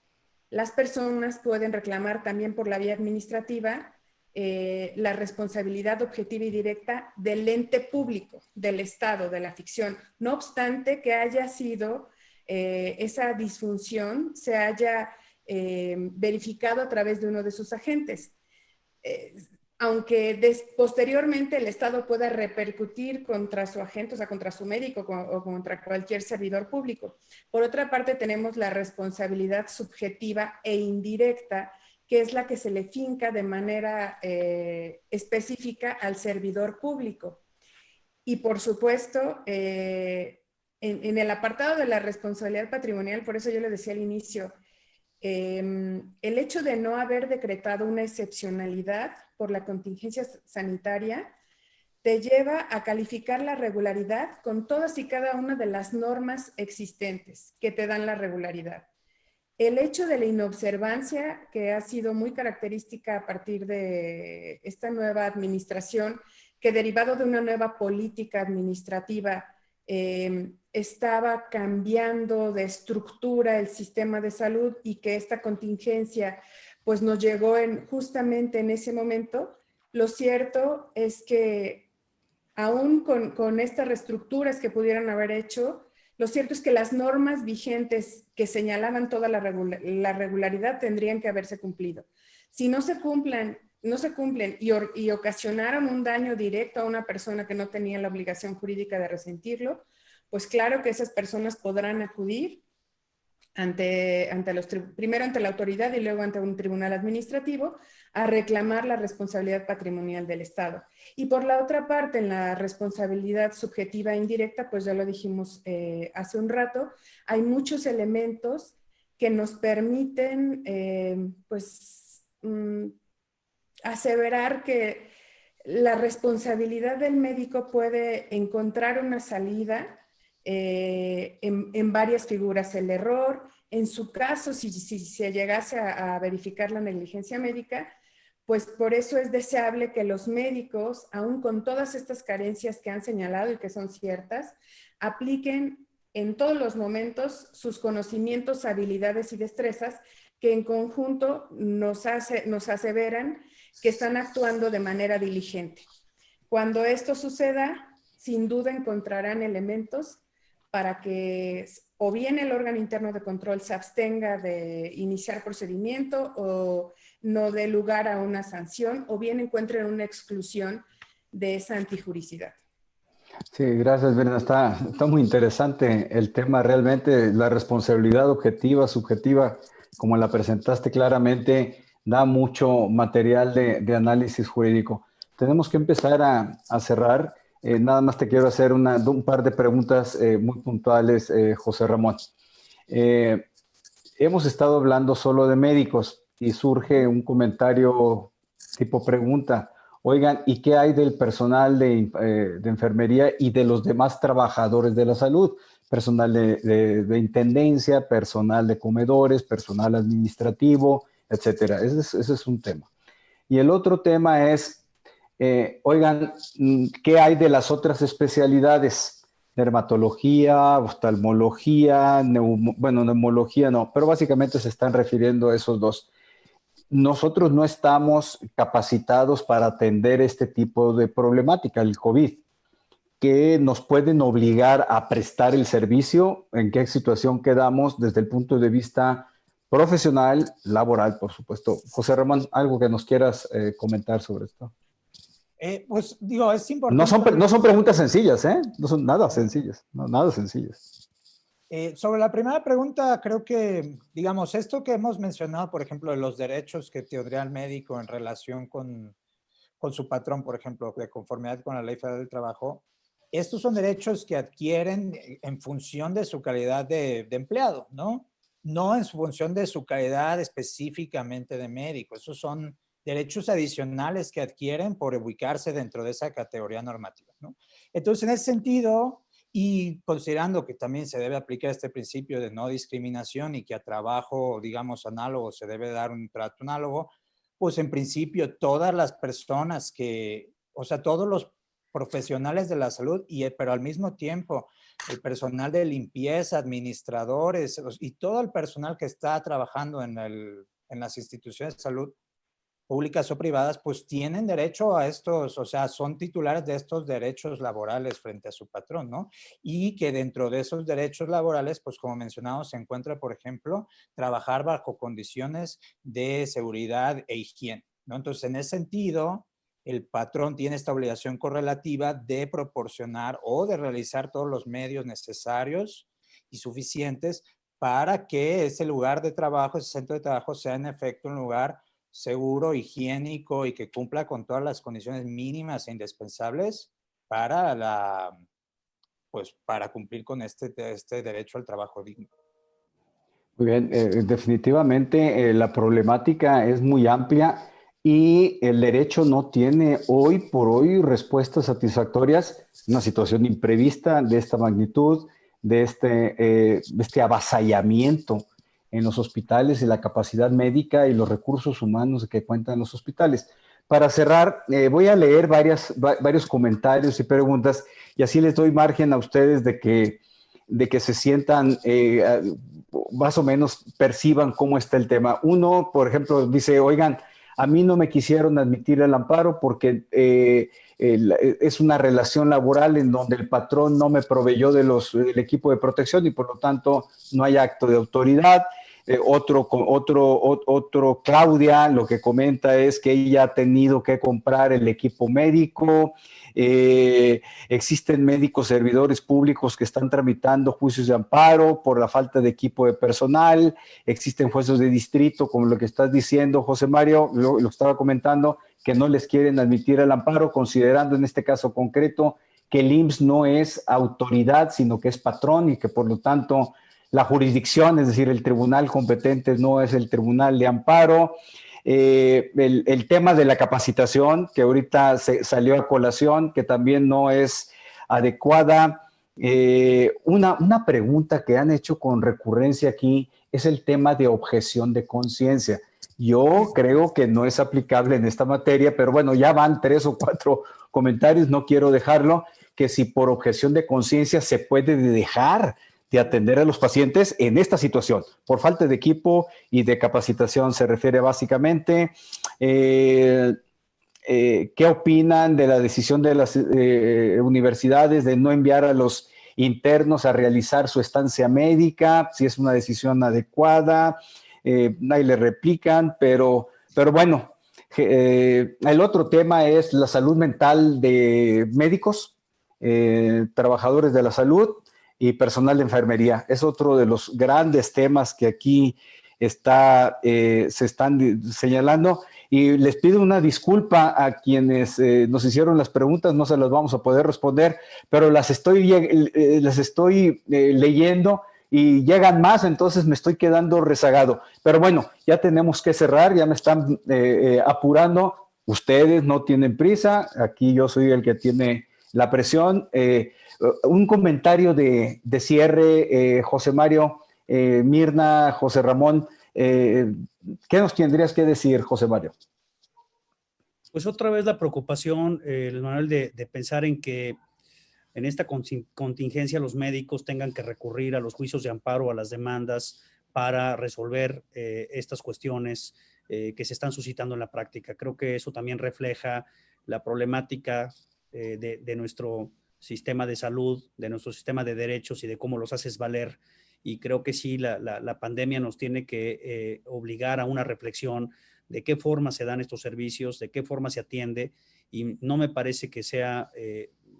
las personas pueden reclamar también por la vía administrativa la responsabilidad objetiva y directa del ente público, del Estado, de la ficción. No obstante que haya sido esa disfunción, se haya verificado a través de uno de sus agentes. Aunque posteriormente el Estado pueda repercutir contra su agente, o sea, contra su médico o contra cualquier servidor público. Por otra parte, tenemos la responsabilidad subjetiva e indirecta, que es la que se le finca de manera específica al servidor público. Y por supuesto, en el apartado de la responsabilidad patrimonial, por eso yo le decía al inicio, el hecho de no haber decretado una excepcionalidad por la contingencia sanitaria te lleva a calificar la regularidad con todas y cada una de las normas existentes que te dan la regularidad. El hecho de la inobservancia, que ha sido muy característica a partir de esta nueva administración, que derivado de una nueva política administrativa estaba cambiando de estructura el sistema de salud y que esta contingencia pues nos llegó justamente en ese momento, lo cierto es que aún con estas reestructuras que pudieran haber hecho, lo cierto es que las normas vigentes que señalaban toda la regularidad tendrían que haberse cumplido. Si no se cumplen y ocasionaron un daño directo a una persona que no tenía la obligación jurídica de resentirlo, pues claro que esas personas podrán acudir primero ante la autoridad y luego ante un tribunal administrativo a reclamar la responsabilidad patrimonial del Estado. Y por la otra parte, en la responsabilidad subjetiva e indirecta, pues ya lo dijimos hace un rato, hay muchos elementos que nos permiten aseverar que la responsabilidad del médico puede encontrar una salida en varias figuras. El error, en su caso, si se llegase a verificar la negligencia médica, pues por eso es deseable que los médicos, aún con todas estas carencias que han señalado y que son ciertas, apliquen en todos los momentos sus conocimientos, habilidades y destrezas que en conjunto nos aseveran que están actuando de manera diligente. Cuando esto suceda, sin duda encontrarán elementos para que o bien el órgano interno de control se abstenga de iniciar procedimiento o no dé lugar a una sanción, o bien encuentren una exclusión de esa antijuricidad. Sí, gracias, Berna. Está muy interesante el tema realmente. La responsabilidad objetiva, subjetiva, como la presentaste claramente, da mucho material de análisis jurídico. Tenemos que empezar a cerrar. Nada más te quiero hacer un par de preguntas muy puntuales, José Ramón. Hemos estado hablando solo de médicos y surge un comentario tipo pregunta. Oigan, ¿y qué hay del personal de enfermería y de los demás trabajadores de la salud? Personal de intendencia, personal de comedores, personal administrativo, etcétera. Ese es un tema. Y el otro tema es, oigan, ¿qué hay de las otras especialidades? Dermatología, oftalmología, neumología no, pero básicamente se están refiriendo a esos dos. Nosotros no estamos capacitados para atender este tipo de problemática, el COVID, que nos pueden obligar a prestar el servicio. ¿En qué situación quedamos desde el punto de vista profesional, laboral, por supuesto? José Ramón, ¿algo que nos quieras comentar sobre esto? Pues digo, es importante. No son preguntas sencillas, ¿eh? No son nada sencillas, no, nada sencillas. Sobre la primera pregunta, creo que, digamos, esto que hemos mencionado, por ejemplo, de los derechos que tendría el médico en relación con su patrón, por ejemplo, de conformidad con la Ley Federal del Trabajo, estos son derechos que adquieren en función de su calidad de empleado, ¿no? No en función de su calidad específicamente de médico. Esos son derechos adicionales que adquieren por ubicarse dentro de esa categoría normativa, ¿no? Entonces, en ese sentido, y considerando que también se debe aplicar este principio de no discriminación y que a trabajo, digamos, análogo se debe dar un trato análogo, pues en principio todas las personas que, o sea, todos los profesionales de la salud, pero al mismo tiempo el personal de limpieza, administradores y todo el personal que está trabajando en las instituciones de salud, públicas o privadas, pues tienen derecho a estos, o sea, son titulares de estos derechos laborales frente a su patrón, ¿no? Y que dentro de esos derechos laborales, pues como mencionamos, se encuentra, por ejemplo, trabajar bajo condiciones de seguridad e higiene, ¿no? Entonces, en ese sentido, el patrón tiene esta obligación correlativa de proporcionar o de realizar todos los medios necesarios y suficientes para que ese lugar de trabajo, ese centro de trabajo, sea en efecto un lugar seguro, higiénico y que cumpla con todas las condiciones mínimas e indispensables para pues para cumplir con este derecho al trabajo digno. Muy bien, definitivamente la problemática es muy amplia y el derecho no tiene hoy por hoy respuestas satisfactorias. Una situación imprevista de esta magnitud, de este avasallamiento en los hospitales y la capacidad médica y los recursos humanos que cuentan los hospitales. Para cerrar, voy a leer varios comentarios y preguntas y así les doy margen a ustedes de que se sientan, más o menos perciban cómo está el tema. Uno, por ejemplo, dice, oigan, a mí no me quisieron admitir el amparo porque es una relación laboral en donde el patrón no me proveyó del equipo de protección y por lo tanto no hay acto de autoridad. Otro, Claudia, lo que comenta es que ella ha tenido que comprar el equipo médico. Existen médicos servidores públicos que están tramitando juicios de amparo por la falta de equipo de personal. Existen jueces de distrito, como lo que estás diciendo, José Mario, lo estaba comentando, que no les quieren admitir el amparo, considerando en este caso concreto que el IMSS no es autoridad, sino que es patrón y que por lo tanto la jurisdicción, es decir, el tribunal competente no es el tribunal de amparo. El tema de la capacitación, que ahorita salió a colación, que también no es adecuada. Una pregunta que han hecho con recurrencia aquí es el tema de objeción de conciencia. Yo creo que no es aplicable en esta materia, pero bueno, ya van 3 o 4 comentarios, no quiero dejarlo, que si por objeción de conciencia se puede dejar de atender a los pacientes en esta situación, por falta de equipo y de capacitación se refiere básicamente. ¿Qué opinan de la decisión de las universidades de no enviar a los internos a realizar su estancia médica? Si es una decisión adecuada, nadie le replican, pero bueno, el otro tema es la salud mental de médicos, trabajadores de la salud y personal de enfermería. Es otro de los grandes temas que aquí se están señalando. Y les pido una disculpa a quienes nos hicieron las preguntas, no se las vamos a poder responder, pero las estoy leyendo y llegan más, entonces me estoy quedando rezagado. Pero bueno, ya tenemos que cerrar, ya me están apurando. Ustedes no tienen prisa, aquí yo soy el que tiene la presión. Un comentario de cierre, José Mario, Mirna, José Ramón, ¿qué nos tendrías que decir, José Mario? Pues otra vez la preocupación, Manuel, de pensar en que en esta contingencia los médicos tengan que recurrir a los juicios de amparo, a las demandas para resolver estas cuestiones que se están suscitando en la práctica. Creo que eso también refleja la problemática de nuestro sistema de salud, de nuestro sistema de derechos y de cómo los haces valer. Y creo que sí, la pandemia nos tiene que obligar a una reflexión de qué forma se dan estos servicios, de qué forma se atiende, y no me parece que sea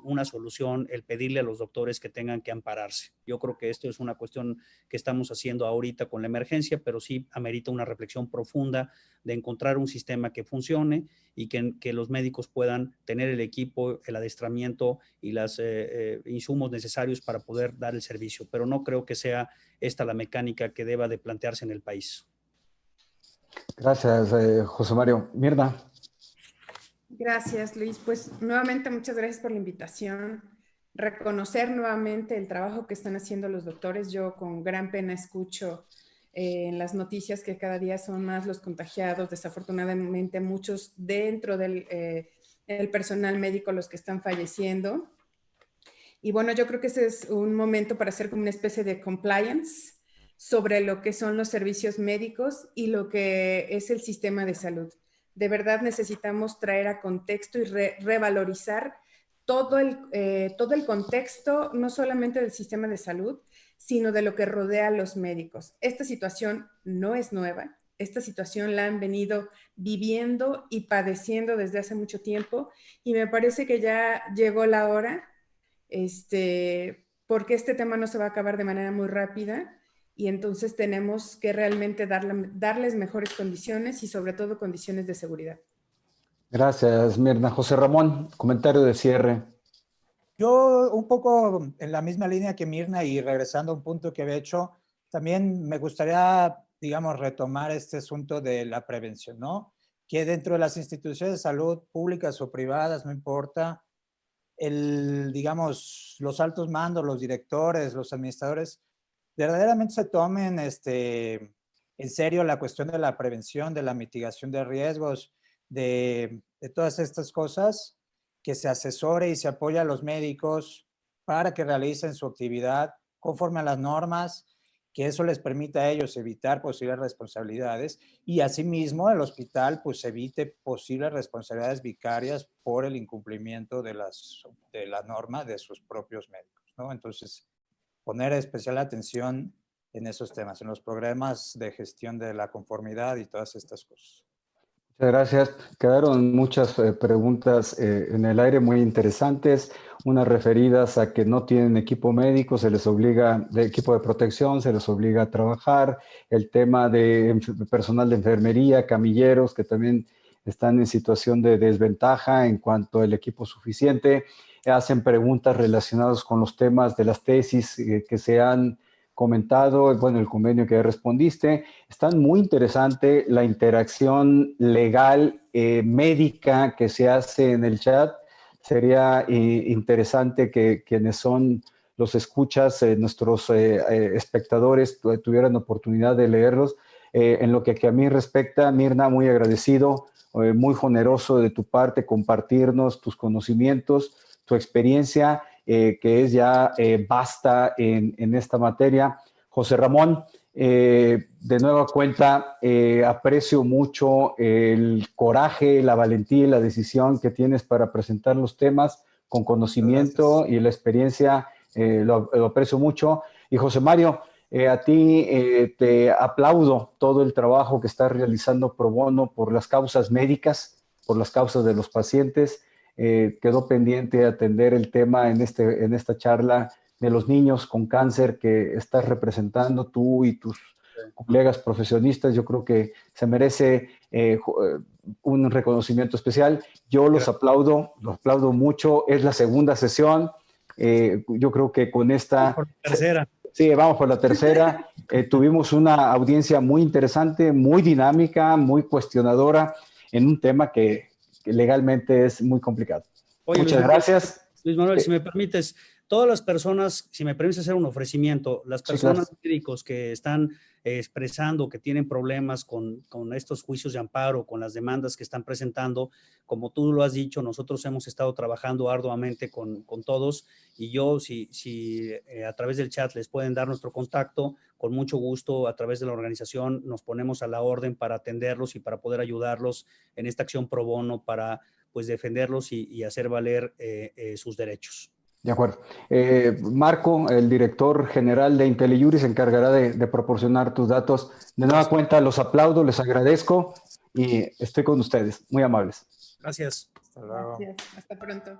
una solución el pedirle a los doctores que tengan que ampararse. Yo creo que esto es una cuestión que estamos haciendo ahorita con la emergencia, pero sí amerita una reflexión profunda de encontrar un sistema que funcione y que los médicos puedan tener el equipo, el adiestramiento y los insumos necesarios para poder dar el servicio. Pero no creo que sea esta la mecánica que deba de plantearse en el país. Gracias, José Mario. Mirna. Gracias, Luis. Pues nuevamente muchas gracias por la invitación. Reconocer nuevamente el trabajo que están haciendo los doctores. Yo con gran pena escucho en las noticias que cada día son más los contagiados. Desafortunadamente muchos dentro del el personal médico los que están falleciendo. Y bueno, yo creo que ese es un momento para hacer como una especie de compliance sobre lo que son los servicios médicos y lo que es el sistema de salud. De verdad necesitamos traer a contexto y revalorizar todo el contexto, no solamente del sistema de salud, sino de lo que rodea a los médicos. Esta situación no es nueva. Esta situación la han venido viviendo y padeciendo desde hace mucho tiempo y me parece que ya llegó la hora, porque este tema no se va a acabar de manera muy rápida y entonces tenemos que realmente darles mejores condiciones y sobre todo condiciones de seguridad. Gracias, Mirna. José Ramón, comentario de cierre. Yo un poco en la misma línea que Mirna y regresando a un punto que había hecho, también me gustaría, digamos, retomar este asunto de la prevención, ¿no? Que dentro de las instituciones de salud públicas o privadas, no importa, digamos, los altos mandos, los directores, los administradores, verdaderamente se tomen en serio la cuestión de la prevención, de la mitigación de riesgos, de todas estas cosas, que se asesore y se apoye a los médicos para que realicen su actividad conforme a las normas, que eso les permita a ellos evitar posibles responsabilidades y asimismo el hospital pues evite posibles responsabilidades vicarias por el incumplimiento de la norma de sus propios médicos, ¿no? Entonces, poner especial atención en esos temas, en los programas de gestión de la conformidad y todas estas cosas. Muchas gracias. Quedaron muchas preguntas en el aire muy interesantes, unas referidas a que no tienen equipo médico, se les obliga, de equipo de protección, se les obliga a trabajar, el tema de personal de enfermería, camilleros, que también están en situación de desventaja en cuanto al equipo suficiente, hacen preguntas relacionadas con los temas de las tesis que se han comentado, bueno, el convenio que respondiste. Está muy interesante la interacción legal médica que se hace en el chat. Sería interesante que quienes son los escuchas, nuestros espectadores, tuvieran oportunidad de leerlos. En lo que a mí respecta, Mirna, muy agradecido, muy generoso de tu parte compartirnos tus conocimientos, tu experiencia, que es ya vasta en esta materia. José Ramón, de nueva cuenta, aprecio mucho el coraje, la valentía y la decisión que tienes para presentar los temas con conocimiento y la experiencia, lo aprecio mucho. Y José Mario, a ti te aplaudo todo el trabajo que estás realizando pro bono por las causas médicas, por las causas de los pacientes. Quedó pendiente atender el tema en esta charla de los niños con cáncer que estás representando tú y tus colegas profesionistas. Yo creo que se merece un reconocimiento especial. Yo los aplaudo mucho. Es la segunda sesión. Yo creo que con esta... Por tercera. Sí, vamos por la tercera. Tuvimos una audiencia muy interesante, muy dinámica, muy cuestionadora en un tema que legalmente es muy complicado. Oye, muchas gracias. Luis Manuel, si me permites, todas las personas, si me permites hacer un ofrecimiento, las personas sí, claro. médicos que están expresando que tienen problemas con estos juicios de amparo, con las demandas que están presentando, como tú lo has dicho, nosotros hemos estado trabajando arduamente con todos y yo, si a través del chat les pueden dar nuestro contacto, con mucho gusto, a través de la organización nos ponemos a la orden para atenderlos y para poder ayudarlos en esta acción pro bono para pues defenderlos y hacer valer sus derechos. De acuerdo. Marco, el director general de IntelliJury, se encargará de proporcionar tus datos. De nueva cuenta, los aplaudo, les agradezco y estoy con ustedes. Muy amables. Gracias. Hasta luego. Gracias. Hasta pronto.